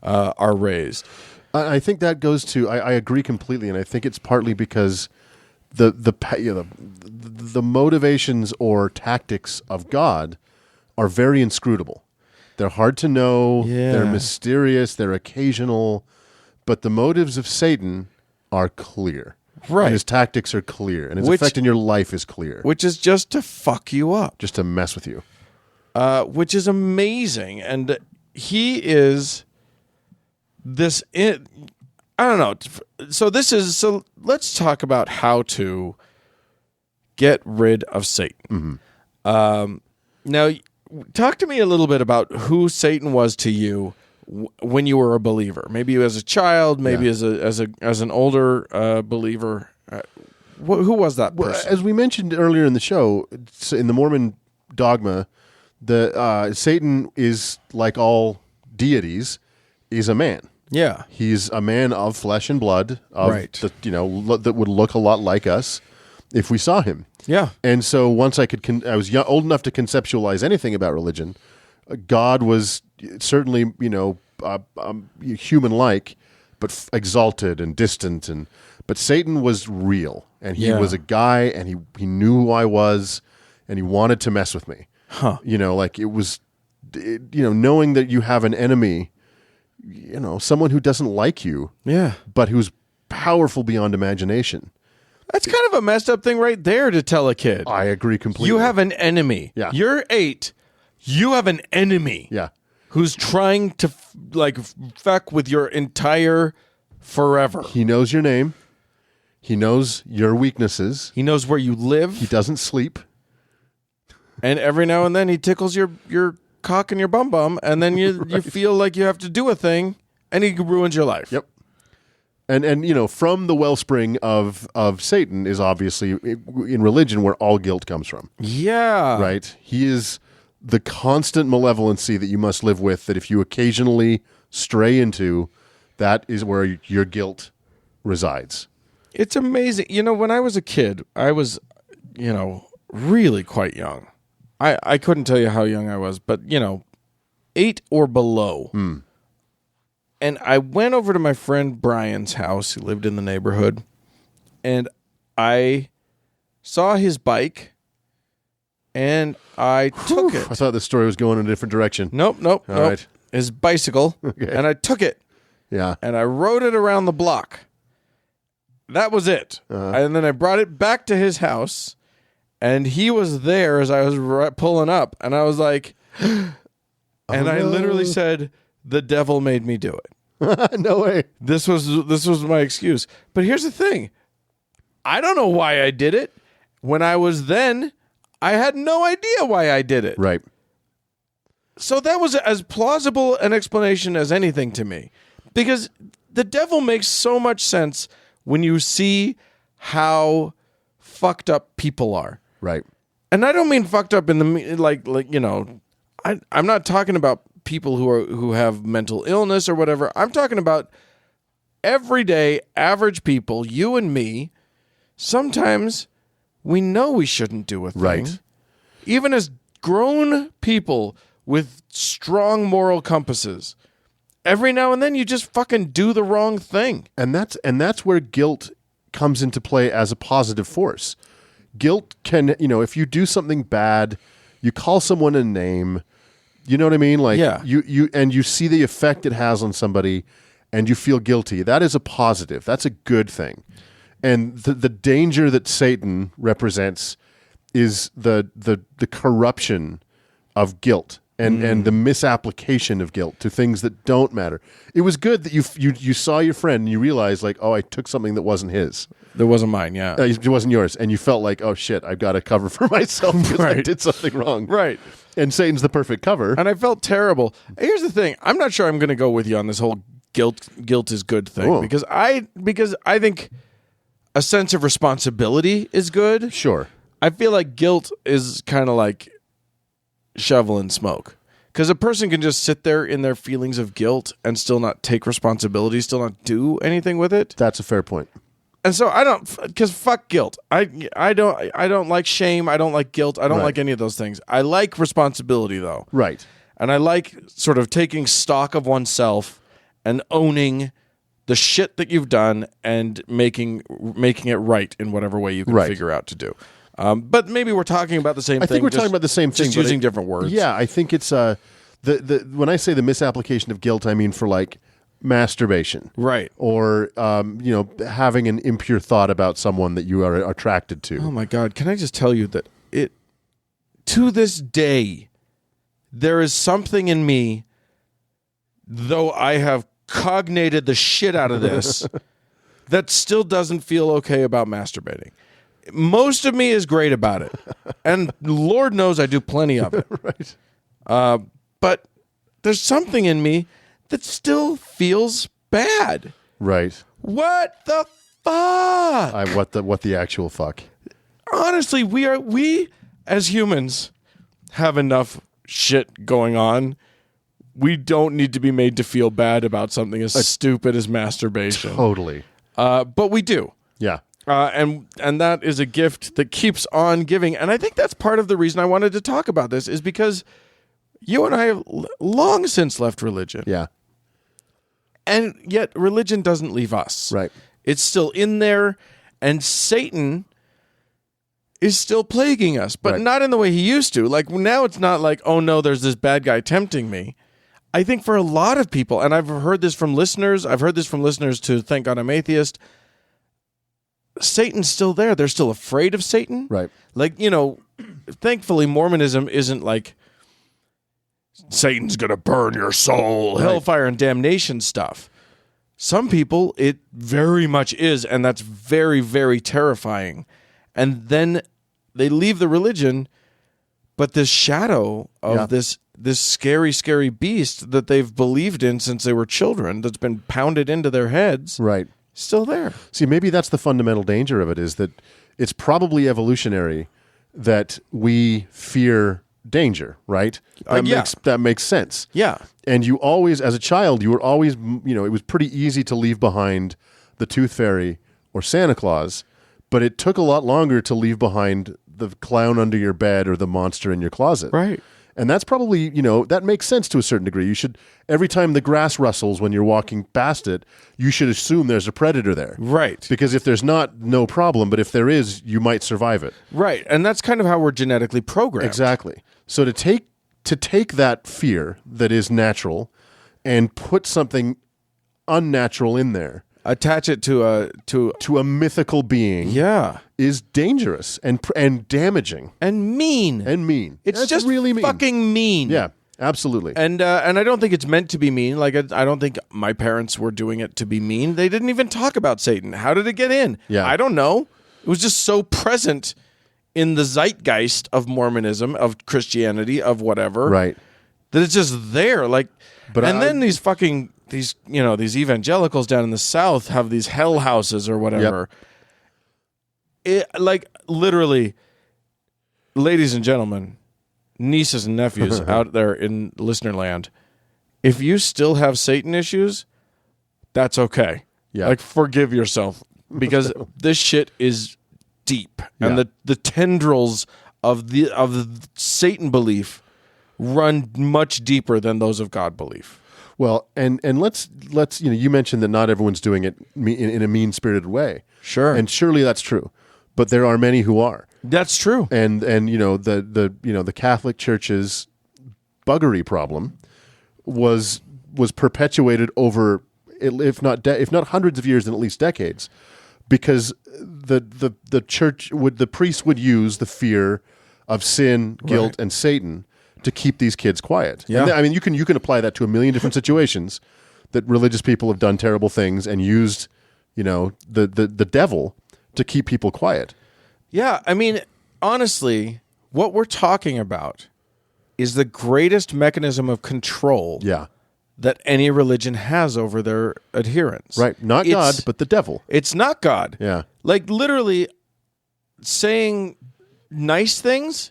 Speaker 2: are raised.
Speaker 1: I think that goes to. I agree completely, and I think it's partly because the motivations or tactics of God are very inscrutable. They're hard to know.
Speaker 2: Yeah.
Speaker 1: They're mysterious. They're occasional, but the motives of Satan are clear.
Speaker 2: Right.
Speaker 1: And his tactics are clear, and his effect in your life is clear.
Speaker 2: Which is just to fuck you up.
Speaker 1: Just to mess with you.
Speaker 2: Which is amazing. And he is this... I don't know. So let's talk about how to get rid of Satan. Now, talk to me a little bit about who Satan was to you when you were a believer. Maybe as a child, maybe as an older believer. Who was that person?
Speaker 1: Well, as we mentioned earlier in the show, in the Mormon dogma, Satan is, like all deities, is a man.
Speaker 2: Yeah,
Speaker 1: he's a man of flesh and blood, that would look a lot like us if we saw him.
Speaker 2: Yeah,
Speaker 1: and so once I was old enough to conceptualize anything about religion, God was certainly human-like, but exalted and distant, but Satan was real, and he was a guy, and he knew who I was, and he wanted to mess with me. You know, like knowing that you have an enemy, someone who doesn't like you, but who's powerful beyond imagination.
Speaker 2: That's kind of a messed up thing right there to tell a kid.
Speaker 1: I agree completely.
Speaker 2: You have an enemy.
Speaker 1: Yeah.
Speaker 2: You're 8. You have an enemy.
Speaker 1: Yeah.
Speaker 2: Who's trying to fuck with your entire forever.
Speaker 1: He knows your name. He knows your weaknesses.
Speaker 2: He knows where you live.
Speaker 1: He doesn't sleep.
Speaker 2: And every now and then he tickles your cock and your bum, and then you feel like you have to do a thing, and he ruins your life.
Speaker 1: Yep. And from the wellspring of Satan is obviously in religion where all guilt comes from.
Speaker 2: Yeah.
Speaker 1: Right? He is the constant malevolency that you must live with, that if you occasionally stray into, that is where your guilt resides.
Speaker 2: It's amazing. When I was a kid, I was, really quite young. I couldn't tell you how young I was, but, 8 or below. And I went over to my friend Brian's house. He lived in the neighborhood. And I saw his bike, and I took it.
Speaker 1: I thought the story was going in a different direction.
Speaker 2: Nope.
Speaker 1: Right.
Speaker 2: His bicycle.
Speaker 1: Okay.
Speaker 2: And I took it.
Speaker 1: Yeah.
Speaker 2: And I rode it around the block. That was it. And then I brought it back to his house, and he was there as I was pulling up, and I was like, I literally said, "The devil made me do it."
Speaker 1: No way.
Speaker 2: This was my excuse. But here's the thing. I don't know why I did it. When I was then, I had no idea why I did it.
Speaker 1: Right.
Speaker 2: So that was as plausible an explanation as anything to me. Because the devil makes so much sense when you see how fucked up people are.
Speaker 1: Right.
Speaker 2: And I don't mean fucked up in the I'm not talking about people who have mental illness or whatever. I'm talking about everyday average people, you and me. Sometimes we know we shouldn't do a thing.
Speaker 1: Right.
Speaker 2: Even as grown people with strong moral compasses, every now and then you just fucking do the wrong thing.
Speaker 1: And that's where guilt comes into play as a positive force. Guilt can, if you do something bad, you call someone a name, you know what I mean? Like you see the effect it has on somebody and you feel guilty. That is a positive. That's a good thing. And the danger that Satan represents is the corruption of guilt. And the misapplication of guilt to things that don't matter. It was good that you saw your friend and you realized, like, oh, I took something that wasn't his.
Speaker 2: That wasn't mine, yeah.
Speaker 1: It wasn't yours. And you felt like, oh, shit, I've got to cover for myself because I did something wrong.
Speaker 2: Right.
Speaker 1: And Satan's the perfect cover.
Speaker 2: And I felt terrible. Here's the thing. I'm not sure I'm going to go with you on this whole guilt is good thing.
Speaker 1: Oh.
Speaker 2: Because I think a sense of responsibility is good.
Speaker 1: Sure.
Speaker 2: I feel like guilt is kind of like shovel and smoke, because a person can just sit there in their feelings of guilt and still not take responsibility, still not do anything with it.
Speaker 1: That's a fair point.
Speaker 2: And so I don't, because fuck guilt. I don't like shame. I don't like guilt. I don't like any of those things. I like responsibility though.
Speaker 1: Right.
Speaker 2: And I like sort of taking stock of oneself and owning the shit that you've done and making it right in whatever way you can figure out to do. But maybe we're talking about the same thing.
Speaker 1: I think we're talking about the same thing.
Speaker 2: Just using different words.
Speaker 1: Yeah, I think it's when I say the misapplication of guilt, I mean for like masturbation.
Speaker 2: Right.
Speaker 1: Or, having an impure thought about someone that you are attracted to.
Speaker 2: Oh my God. Can I just tell you that to this day, there is something in me, though I have cognated the shit out of this, that still doesn't feel okay about masturbating. Most of me is great about it. And Lord knows I do plenty of it.
Speaker 1: Right.
Speaker 2: But there's something in me that still feels bad.
Speaker 1: Right.
Speaker 2: What the fuck?
Speaker 1: What the actual fuck?
Speaker 2: Honestly, we as humans have enough shit going on. We don't need to be made to feel bad about something as stupid as masturbation.
Speaker 1: Totally.
Speaker 2: But we do.
Speaker 1: Yeah.
Speaker 2: And that is a gift that keeps on giving. And I think that's part of the reason I wanted to talk about this, is because you and I have long since left religion.
Speaker 1: Yeah.
Speaker 2: And yet religion doesn't leave us.
Speaker 1: Right.
Speaker 2: It's still in there. And Satan is still plaguing us, but
Speaker 1: Right.
Speaker 2: not in the way he used to. Like now it's not like, oh no, there's this bad guy tempting me. I think for a lot of people, and I've heard this from listeners to Thank God I'm Atheist, Satan's still there. They're still afraid of Satan.
Speaker 1: Right.
Speaker 2: Like, thankfully Mormonism isn't like Satan's going to burn your soul, hellfire and damnation stuff. Some people, it very much is, and that's very, very terrifying. And then they leave the religion, but this shadow of this scary, scary beast that they've believed in since they were children, that's been pounded into their heads,
Speaker 1: Right.
Speaker 2: still there.
Speaker 1: See, maybe that's the fundamental danger of it, is that it's probably evolutionary that we fear danger, right? That makes sense.
Speaker 2: Yeah.
Speaker 1: And you always, as a child, you were always, it was pretty easy to leave behind the Tooth Fairy or Santa Claus, but it took a lot longer to leave behind the clown under your bed or the monster in your closet.
Speaker 2: Right.
Speaker 1: And that's probably, that makes sense to a certain degree. You should, every time the grass rustles when you're walking past it, you should assume there's a predator there.
Speaker 2: Right.
Speaker 1: Because if there's not, no problem. But if there is, you might survive it.
Speaker 2: Right. And that's kind of how we're genetically programmed.
Speaker 1: Exactly. So to take that fear that is natural and put something unnatural in there,
Speaker 2: attach it to
Speaker 1: a mythical being, is dangerous and damaging
Speaker 2: and mean. It's
Speaker 1: That's
Speaker 2: just
Speaker 1: really mean.
Speaker 2: fucking mean.
Speaker 1: Yeah, absolutely.
Speaker 2: And I don't think it's meant to be mean. Like I don't think my parents were doing it to be mean. They didn't even talk about Satan. How did it get in?
Speaker 1: Yeah.
Speaker 2: I don't know. It was just so present in the zeitgeist of Mormonism, of Christianity, of whatever,
Speaker 1: Right.
Speaker 2: that it's just there. Like, then these evangelicals down in the South have these hell houses or whatever. Like literally, ladies and gentlemen, nieces and nephews out there in listener land, if you still have Satan issues, that's okay.
Speaker 1: Yeah.
Speaker 2: Like forgive yourself, because this shit is deep, and the tendrils of the Satan belief run much deeper than those of God belief.
Speaker 1: Well, and let's you mentioned that not everyone's doing it in a mean-spirited way.
Speaker 2: Sure.
Speaker 1: And surely that's true. But there are many who are.
Speaker 2: That's true.
Speaker 1: And the Catholic Church's buggery problem was perpetuated over if not hundreds of years, then at least decades, because the church the priests would use the fear of sin, guilt, and Satan to keep these kids quiet.
Speaker 2: Yeah.
Speaker 1: And I mean, you can apply that to a million different situations that religious people have done terrible things and used, the devil to keep people quiet.
Speaker 2: Yeah, I mean, honestly, what we're talking about is the greatest mechanism of control that any religion has over their adherents.
Speaker 1: Right. Not God, but the devil.
Speaker 2: It's not God.
Speaker 1: Yeah.
Speaker 2: Like literally saying nice things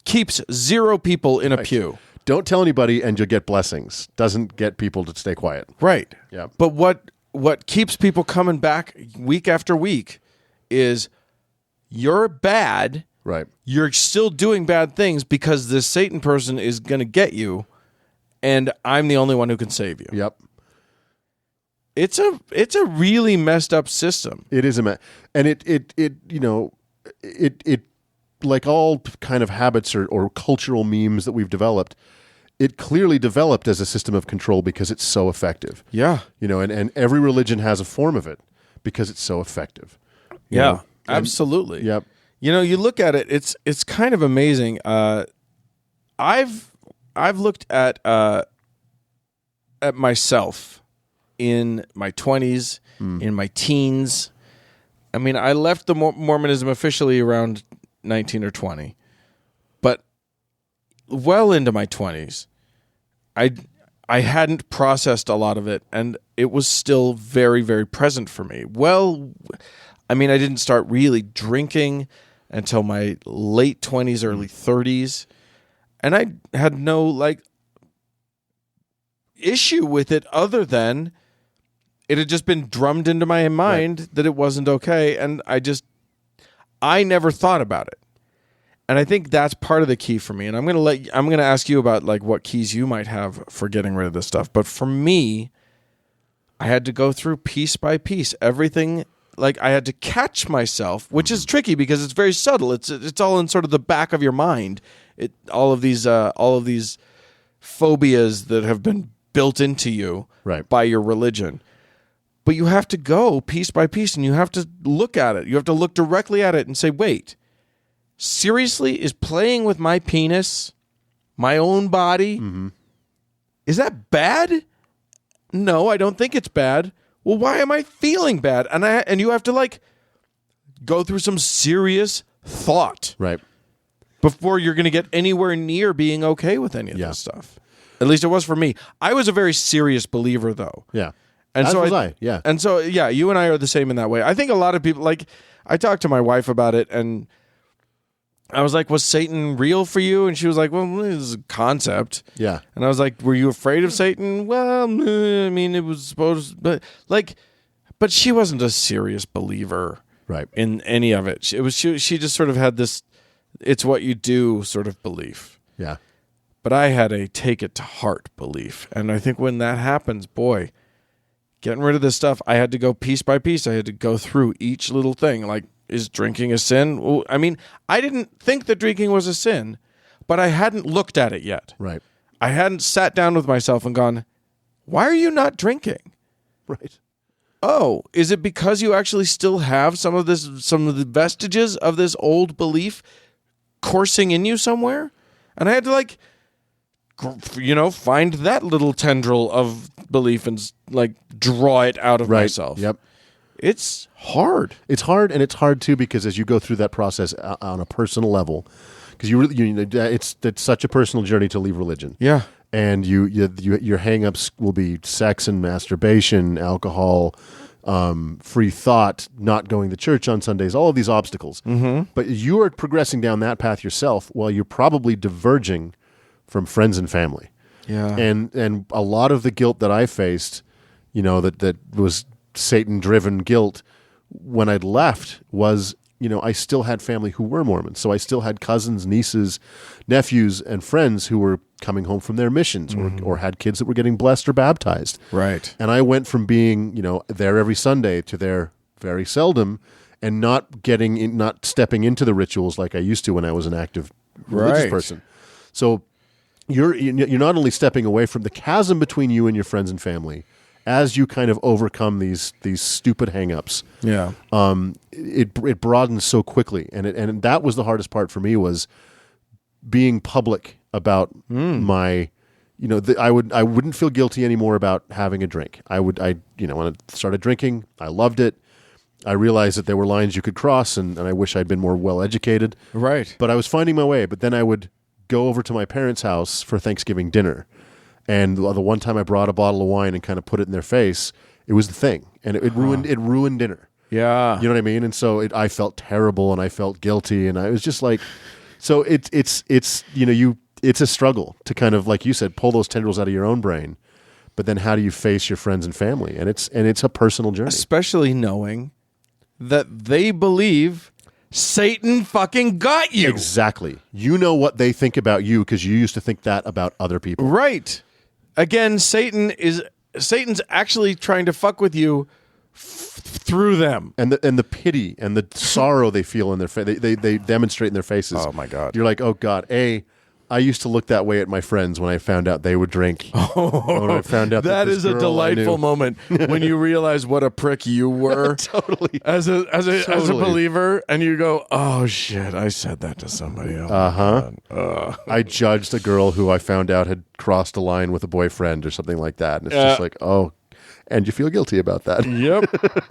Speaker 2: keeps 0 people in a pew.
Speaker 1: Don't tell anybody and you'll get blessings. Doesn't get people to stay quiet.
Speaker 2: Right.
Speaker 1: Yeah.
Speaker 2: But what keeps people coming back week after week is you're bad.
Speaker 1: Right.
Speaker 2: You're still doing bad things because this Satan person is going to get you, and I'm the only one who can save you.
Speaker 1: Yep.
Speaker 2: It's a really messed up system.
Speaker 1: It is and it like all kind of habits or cultural memes that we've developed, it clearly developed as a system of control because it's so effective.
Speaker 2: Yeah.
Speaker 1: And every religion has a form of it because it's so effective.
Speaker 2: Yeah. Absolutely.
Speaker 1: Yep.
Speaker 2: You look at it, it's kind of amazing. I've looked at myself in my 20s, in my teens. I mean, I left the Mormonism officially around 19 or 20, but well into my 20s, I hadn't processed a lot of it, and it was still very, very present for me. Well, I mean, I didn't start really drinking until my late 20s, early 30s, and I had no issue with it other than it had just been drummed into my mind that it wasn't okay, and I never thought about it. And I think that's part of the key for me. And I'm going to ask you about what keys you might have for getting rid of this stuff. But for me, I had to go through piece by piece everything like I had to catch myself, which is tricky because it's very subtle. It's all in sort of the back of your mind. All of these phobias that have been built into you
Speaker 1: Right.
Speaker 2: by your religion. But you have to go piece by piece, and you have to look at it. You have to look directly at it and say, wait, seriously, is playing with my penis, my own body, is that bad? No, I don't think it's bad. Well, why am I feeling bad? And you have to like go through some serious thought
Speaker 1: Right.
Speaker 2: before you're going to get anywhere near being okay with any of this stuff. At least it was for me. I was a very serious believer, though.
Speaker 1: Yeah.
Speaker 2: And
Speaker 1: As
Speaker 2: so
Speaker 1: was I. Yeah.
Speaker 2: And so, yeah, you and I are the same in that way. I think a lot of people, like, I talked to my wife about it, and I was like, was Satan real for you? And she was like, well, this is a concept.
Speaker 1: Yeah.
Speaker 2: And I was like, were you afraid of Satan? Well, I mean, it was supposed, but she wasn't a serious believer
Speaker 1: Right.
Speaker 2: in any of it. She just sort of had this, it's what you do sort of belief.
Speaker 1: Yeah.
Speaker 2: But I had a take it to heart belief. And I think when that happens, boy, getting rid of this stuff, I had to go piece by piece. I had to go through each little thing. Like, is drinking a sin? Well, I mean, I didn't think that drinking was a sin, but I hadn't looked at it yet.
Speaker 1: Right.
Speaker 2: I hadn't sat down with myself and gone, why are you not drinking?
Speaker 1: Right.
Speaker 2: Oh, is it because you actually still have some of the vestiges of this old belief coursing in you somewhere? And I had to like, find that little tendril of belief and like draw it out of myself.
Speaker 1: Yep.
Speaker 2: It's hard.
Speaker 1: It's hard, and it's hard too because as you go through that process on a personal level, because it's such a personal journey to leave religion.
Speaker 2: Yeah.
Speaker 1: And your hang-ups will be sex and masturbation, alcohol, free thought, not going to church on Sundays, all of these obstacles. Mm-hmm. But you are progressing down that path yourself while you're probably diverging from friends and family.
Speaker 2: Yeah.
Speaker 1: And a lot of the guilt that I faced, that was Satan-driven guilt when I'd left was, I still had family who were Mormons. So I still had cousins, nieces, nephews, and friends who were coming home from their missions or had kids that were getting blessed or baptized.
Speaker 2: Right.
Speaker 1: And I went from being, there every Sunday to there very seldom and not stepping into the rituals like I used to when I was an active religious person. So you're not only stepping away from the chasm between you and your friends and family as you kind of overcome these stupid hang-ups.
Speaker 2: Yeah.
Speaker 1: It broadens so quickly, and that was the hardest part for me was being public about my, I wouldn't feel guilty anymore about having a drink. When I started drinking, I loved it. I realized that there were lines you could cross, and I wish I'd been more well educated.
Speaker 2: Right.
Speaker 1: But I was finding my way. But then I would go over to my parents' house for Thanksgiving dinner. And the one time I brought a bottle of wine and kind of put it in their face, it was the thing, and it ruined dinner.
Speaker 2: Yeah,
Speaker 1: you know what I mean. And so I felt terrible, and I felt guilty, and I was just like, so it's a struggle to kind of, like you said, pull those tendrils out of your own brain, but then how do you face your friends and family? And it's a personal journey,
Speaker 2: especially knowing that they believe Satan fucking got you.
Speaker 1: Exactly. You know what they think about you because you used to think that about other people.
Speaker 2: Right. Again, Satan's actually trying to fuck with you through them.
Speaker 1: And the pity and the sorrow they feel in their face, they demonstrate in their faces.
Speaker 2: Oh my God.
Speaker 1: You're like, oh God, I used to look that way at my friends when I found out they would drink. When I found out
Speaker 2: that is a delightful moment when you realize what a prick you were.
Speaker 1: Totally.
Speaker 2: As a believer, and you go, oh shit, I said that to somebody else.
Speaker 1: I judged a girl who I found out had crossed a line with a boyfriend or something like that. And it's just like, oh, and you feel guilty about that.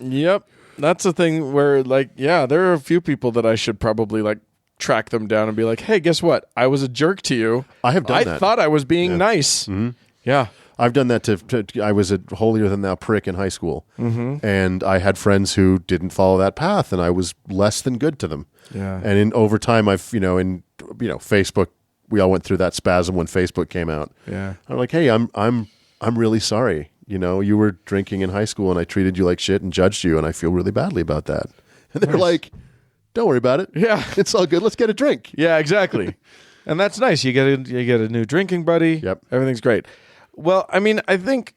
Speaker 2: Yep. That's the thing where, like, yeah, there are a few people that I should probably, like, track them down and be like, hey, guess what? I was a jerk to you.
Speaker 1: I have done that.
Speaker 2: I thought I was being nice.
Speaker 1: Mm-hmm.
Speaker 2: Yeah.
Speaker 1: I've done that to I was a holier-than-thou prick in high school. Mm-hmm. And I had friends who didn't follow that path, and I was less than good to them.
Speaker 2: Yeah.
Speaker 1: And over time, I've, Facebook, we all went through that spasm when Facebook came out.
Speaker 2: Yeah.
Speaker 1: I'm like, hey, I'm really sorry. You were drinking in high school, and I treated you like shit and judged you, and I feel really badly about that. And they're like, don't worry about it.
Speaker 2: Yeah.
Speaker 1: It's all good. Let's get a drink.
Speaker 2: Yeah, exactly. And that's nice. You get a new drinking buddy.
Speaker 1: Yep.
Speaker 2: Everything's great. Well, I mean, I think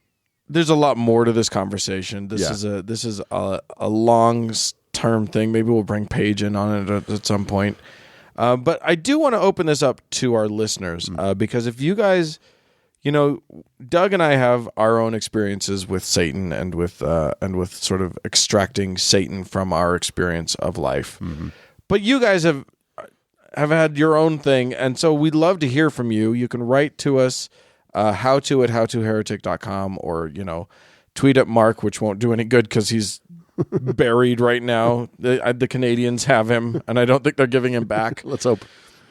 Speaker 2: there's a lot more to this conversation. This is a long term thing. Maybe we'll bring Paige in on it at some point. But I do want to open this up to our listeners because if you guys, Doug and I have our own experiences with Satan and with sort of extracting Satan from our experience of life. Mm-hmm. But you guys have had your own thing, and so we'd love to hear from you. You can write to us howto@howtoheretic.com or tweet at Mark, which won't do any good because he's buried right now. The Canadians have him, and I don't think they're giving him back.
Speaker 1: Let's hope.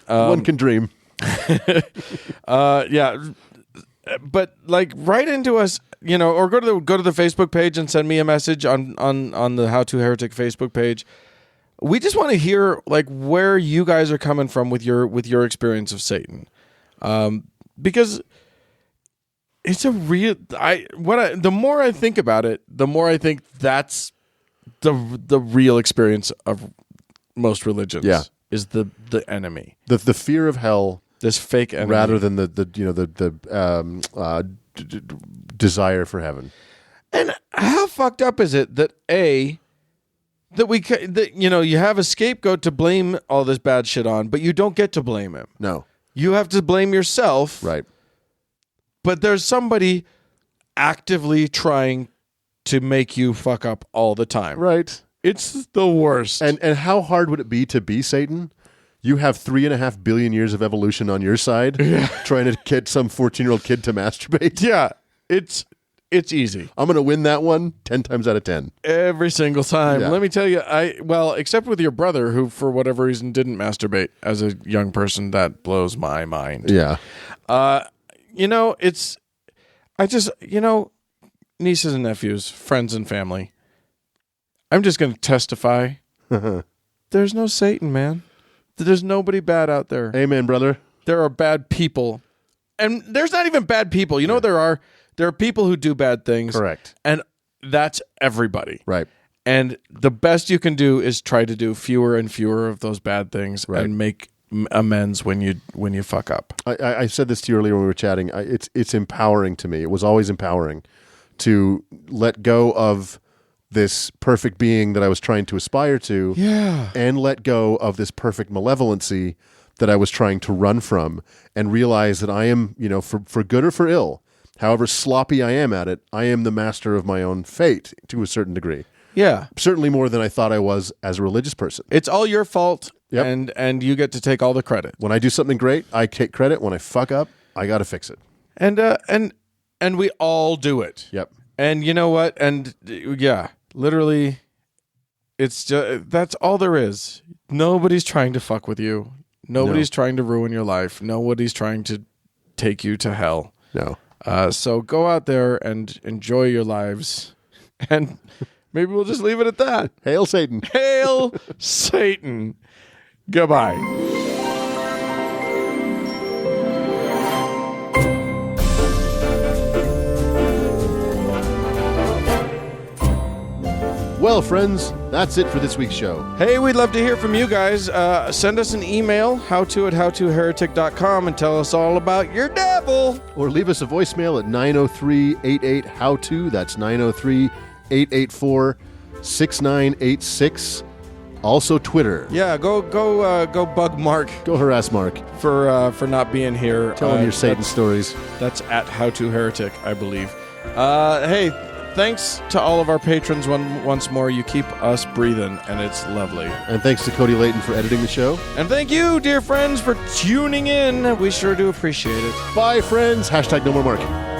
Speaker 1: One can dream.
Speaker 2: Yeah, but write into us, or go to the Facebook page and send me a message on the How to Heretic Facebook page. We just want to hear where you guys are coming from with your experience of Satan, because it's a real. The more I think about it, the more I think that's the real experience of most religions. Yeah. Is the enemy, the
Speaker 1: fear of hell,
Speaker 2: this fake enemy,
Speaker 1: rather than the desire for heaven.
Speaker 2: And how fucked up is it that you have a scapegoat to blame all this bad shit on, but you don't get to blame him.
Speaker 1: No,
Speaker 2: you have to blame yourself.
Speaker 1: Right.
Speaker 2: But there's somebody actively trying to make you fuck up all the time.
Speaker 1: Right.
Speaker 2: It's the worst.
Speaker 1: And how hard would it be to be Satan? You have 3.5 billion years of evolution on your side, trying to get some 14-year-old kid to masturbate.
Speaker 2: Yeah, it's easy.
Speaker 1: I'm going to win that one 10 times out of 10.
Speaker 2: Every single time.
Speaker 1: Yeah.
Speaker 2: Let me tell you, except with your brother, who for whatever reason didn't masturbate as a young person, that blows my mind.
Speaker 1: Yeah.
Speaker 2: Nieces and nephews, friends and family. I'm just going to testify. There's no Satan, man. There's nobody bad out there.
Speaker 1: Amen, brother.
Speaker 2: There are bad people. And there's not even bad people. There are people who do bad things.
Speaker 1: Correct.
Speaker 2: And that's everybody.
Speaker 1: Right.
Speaker 2: And the best you can do is try to do fewer and fewer of those bad things and make amends when you fuck up.
Speaker 1: I said this to you earlier when we were chatting. It's empowering to me. It was always empowering to let go of this perfect being that I was trying to aspire to, and let go of this perfect malevolency that I was trying to run from, and realize that I am, for good or for ill, however sloppy I am at it, I am the master of my own fate to a certain degree.
Speaker 2: Yeah.
Speaker 1: Certainly more than I thought I was as a religious person.
Speaker 2: It's all your fault,
Speaker 1: yep.
Speaker 2: and you get to take all the credit.
Speaker 1: When I do something great, I take credit. When I fuck up, I got to fix it.
Speaker 2: And we all do it.
Speaker 1: Yep.
Speaker 2: And you know what? And literally, it's just, that's all there is. Nobody's trying to fuck with you. Nobody's trying to ruin your life. Nobody's trying to take you to hell.
Speaker 1: No.
Speaker 2: So go out there and enjoy your lives. And maybe we'll just leave it at that.
Speaker 1: Hail Satan.
Speaker 2: Hail Satan. Goodbye.
Speaker 1: Well, friends, that's it for this week's show.
Speaker 2: Hey, we'd love to hear from you guys. Send us an email, howto@howtoheretic.com, and tell us all about your devil.
Speaker 1: Or leave us a voicemail at 903-88-HOW-TO. That's 903-884-6986. Also Twitter.
Speaker 2: Yeah, go bug Mark.
Speaker 1: Go harass Mark.
Speaker 2: For not being here.
Speaker 1: Tell him your Satan stories.
Speaker 2: That's at howtoheretic, I believe. Hey, thanks to all of our patrons once more. You keep us breathing, and it's lovely.
Speaker 1: And thanks to Cody Layton for editing the show.
Speaker 2: And thank you, dear friends, for tuning in. We sure do appreciate it.
Speaker 1: Bye, friends. #NoMoreMark.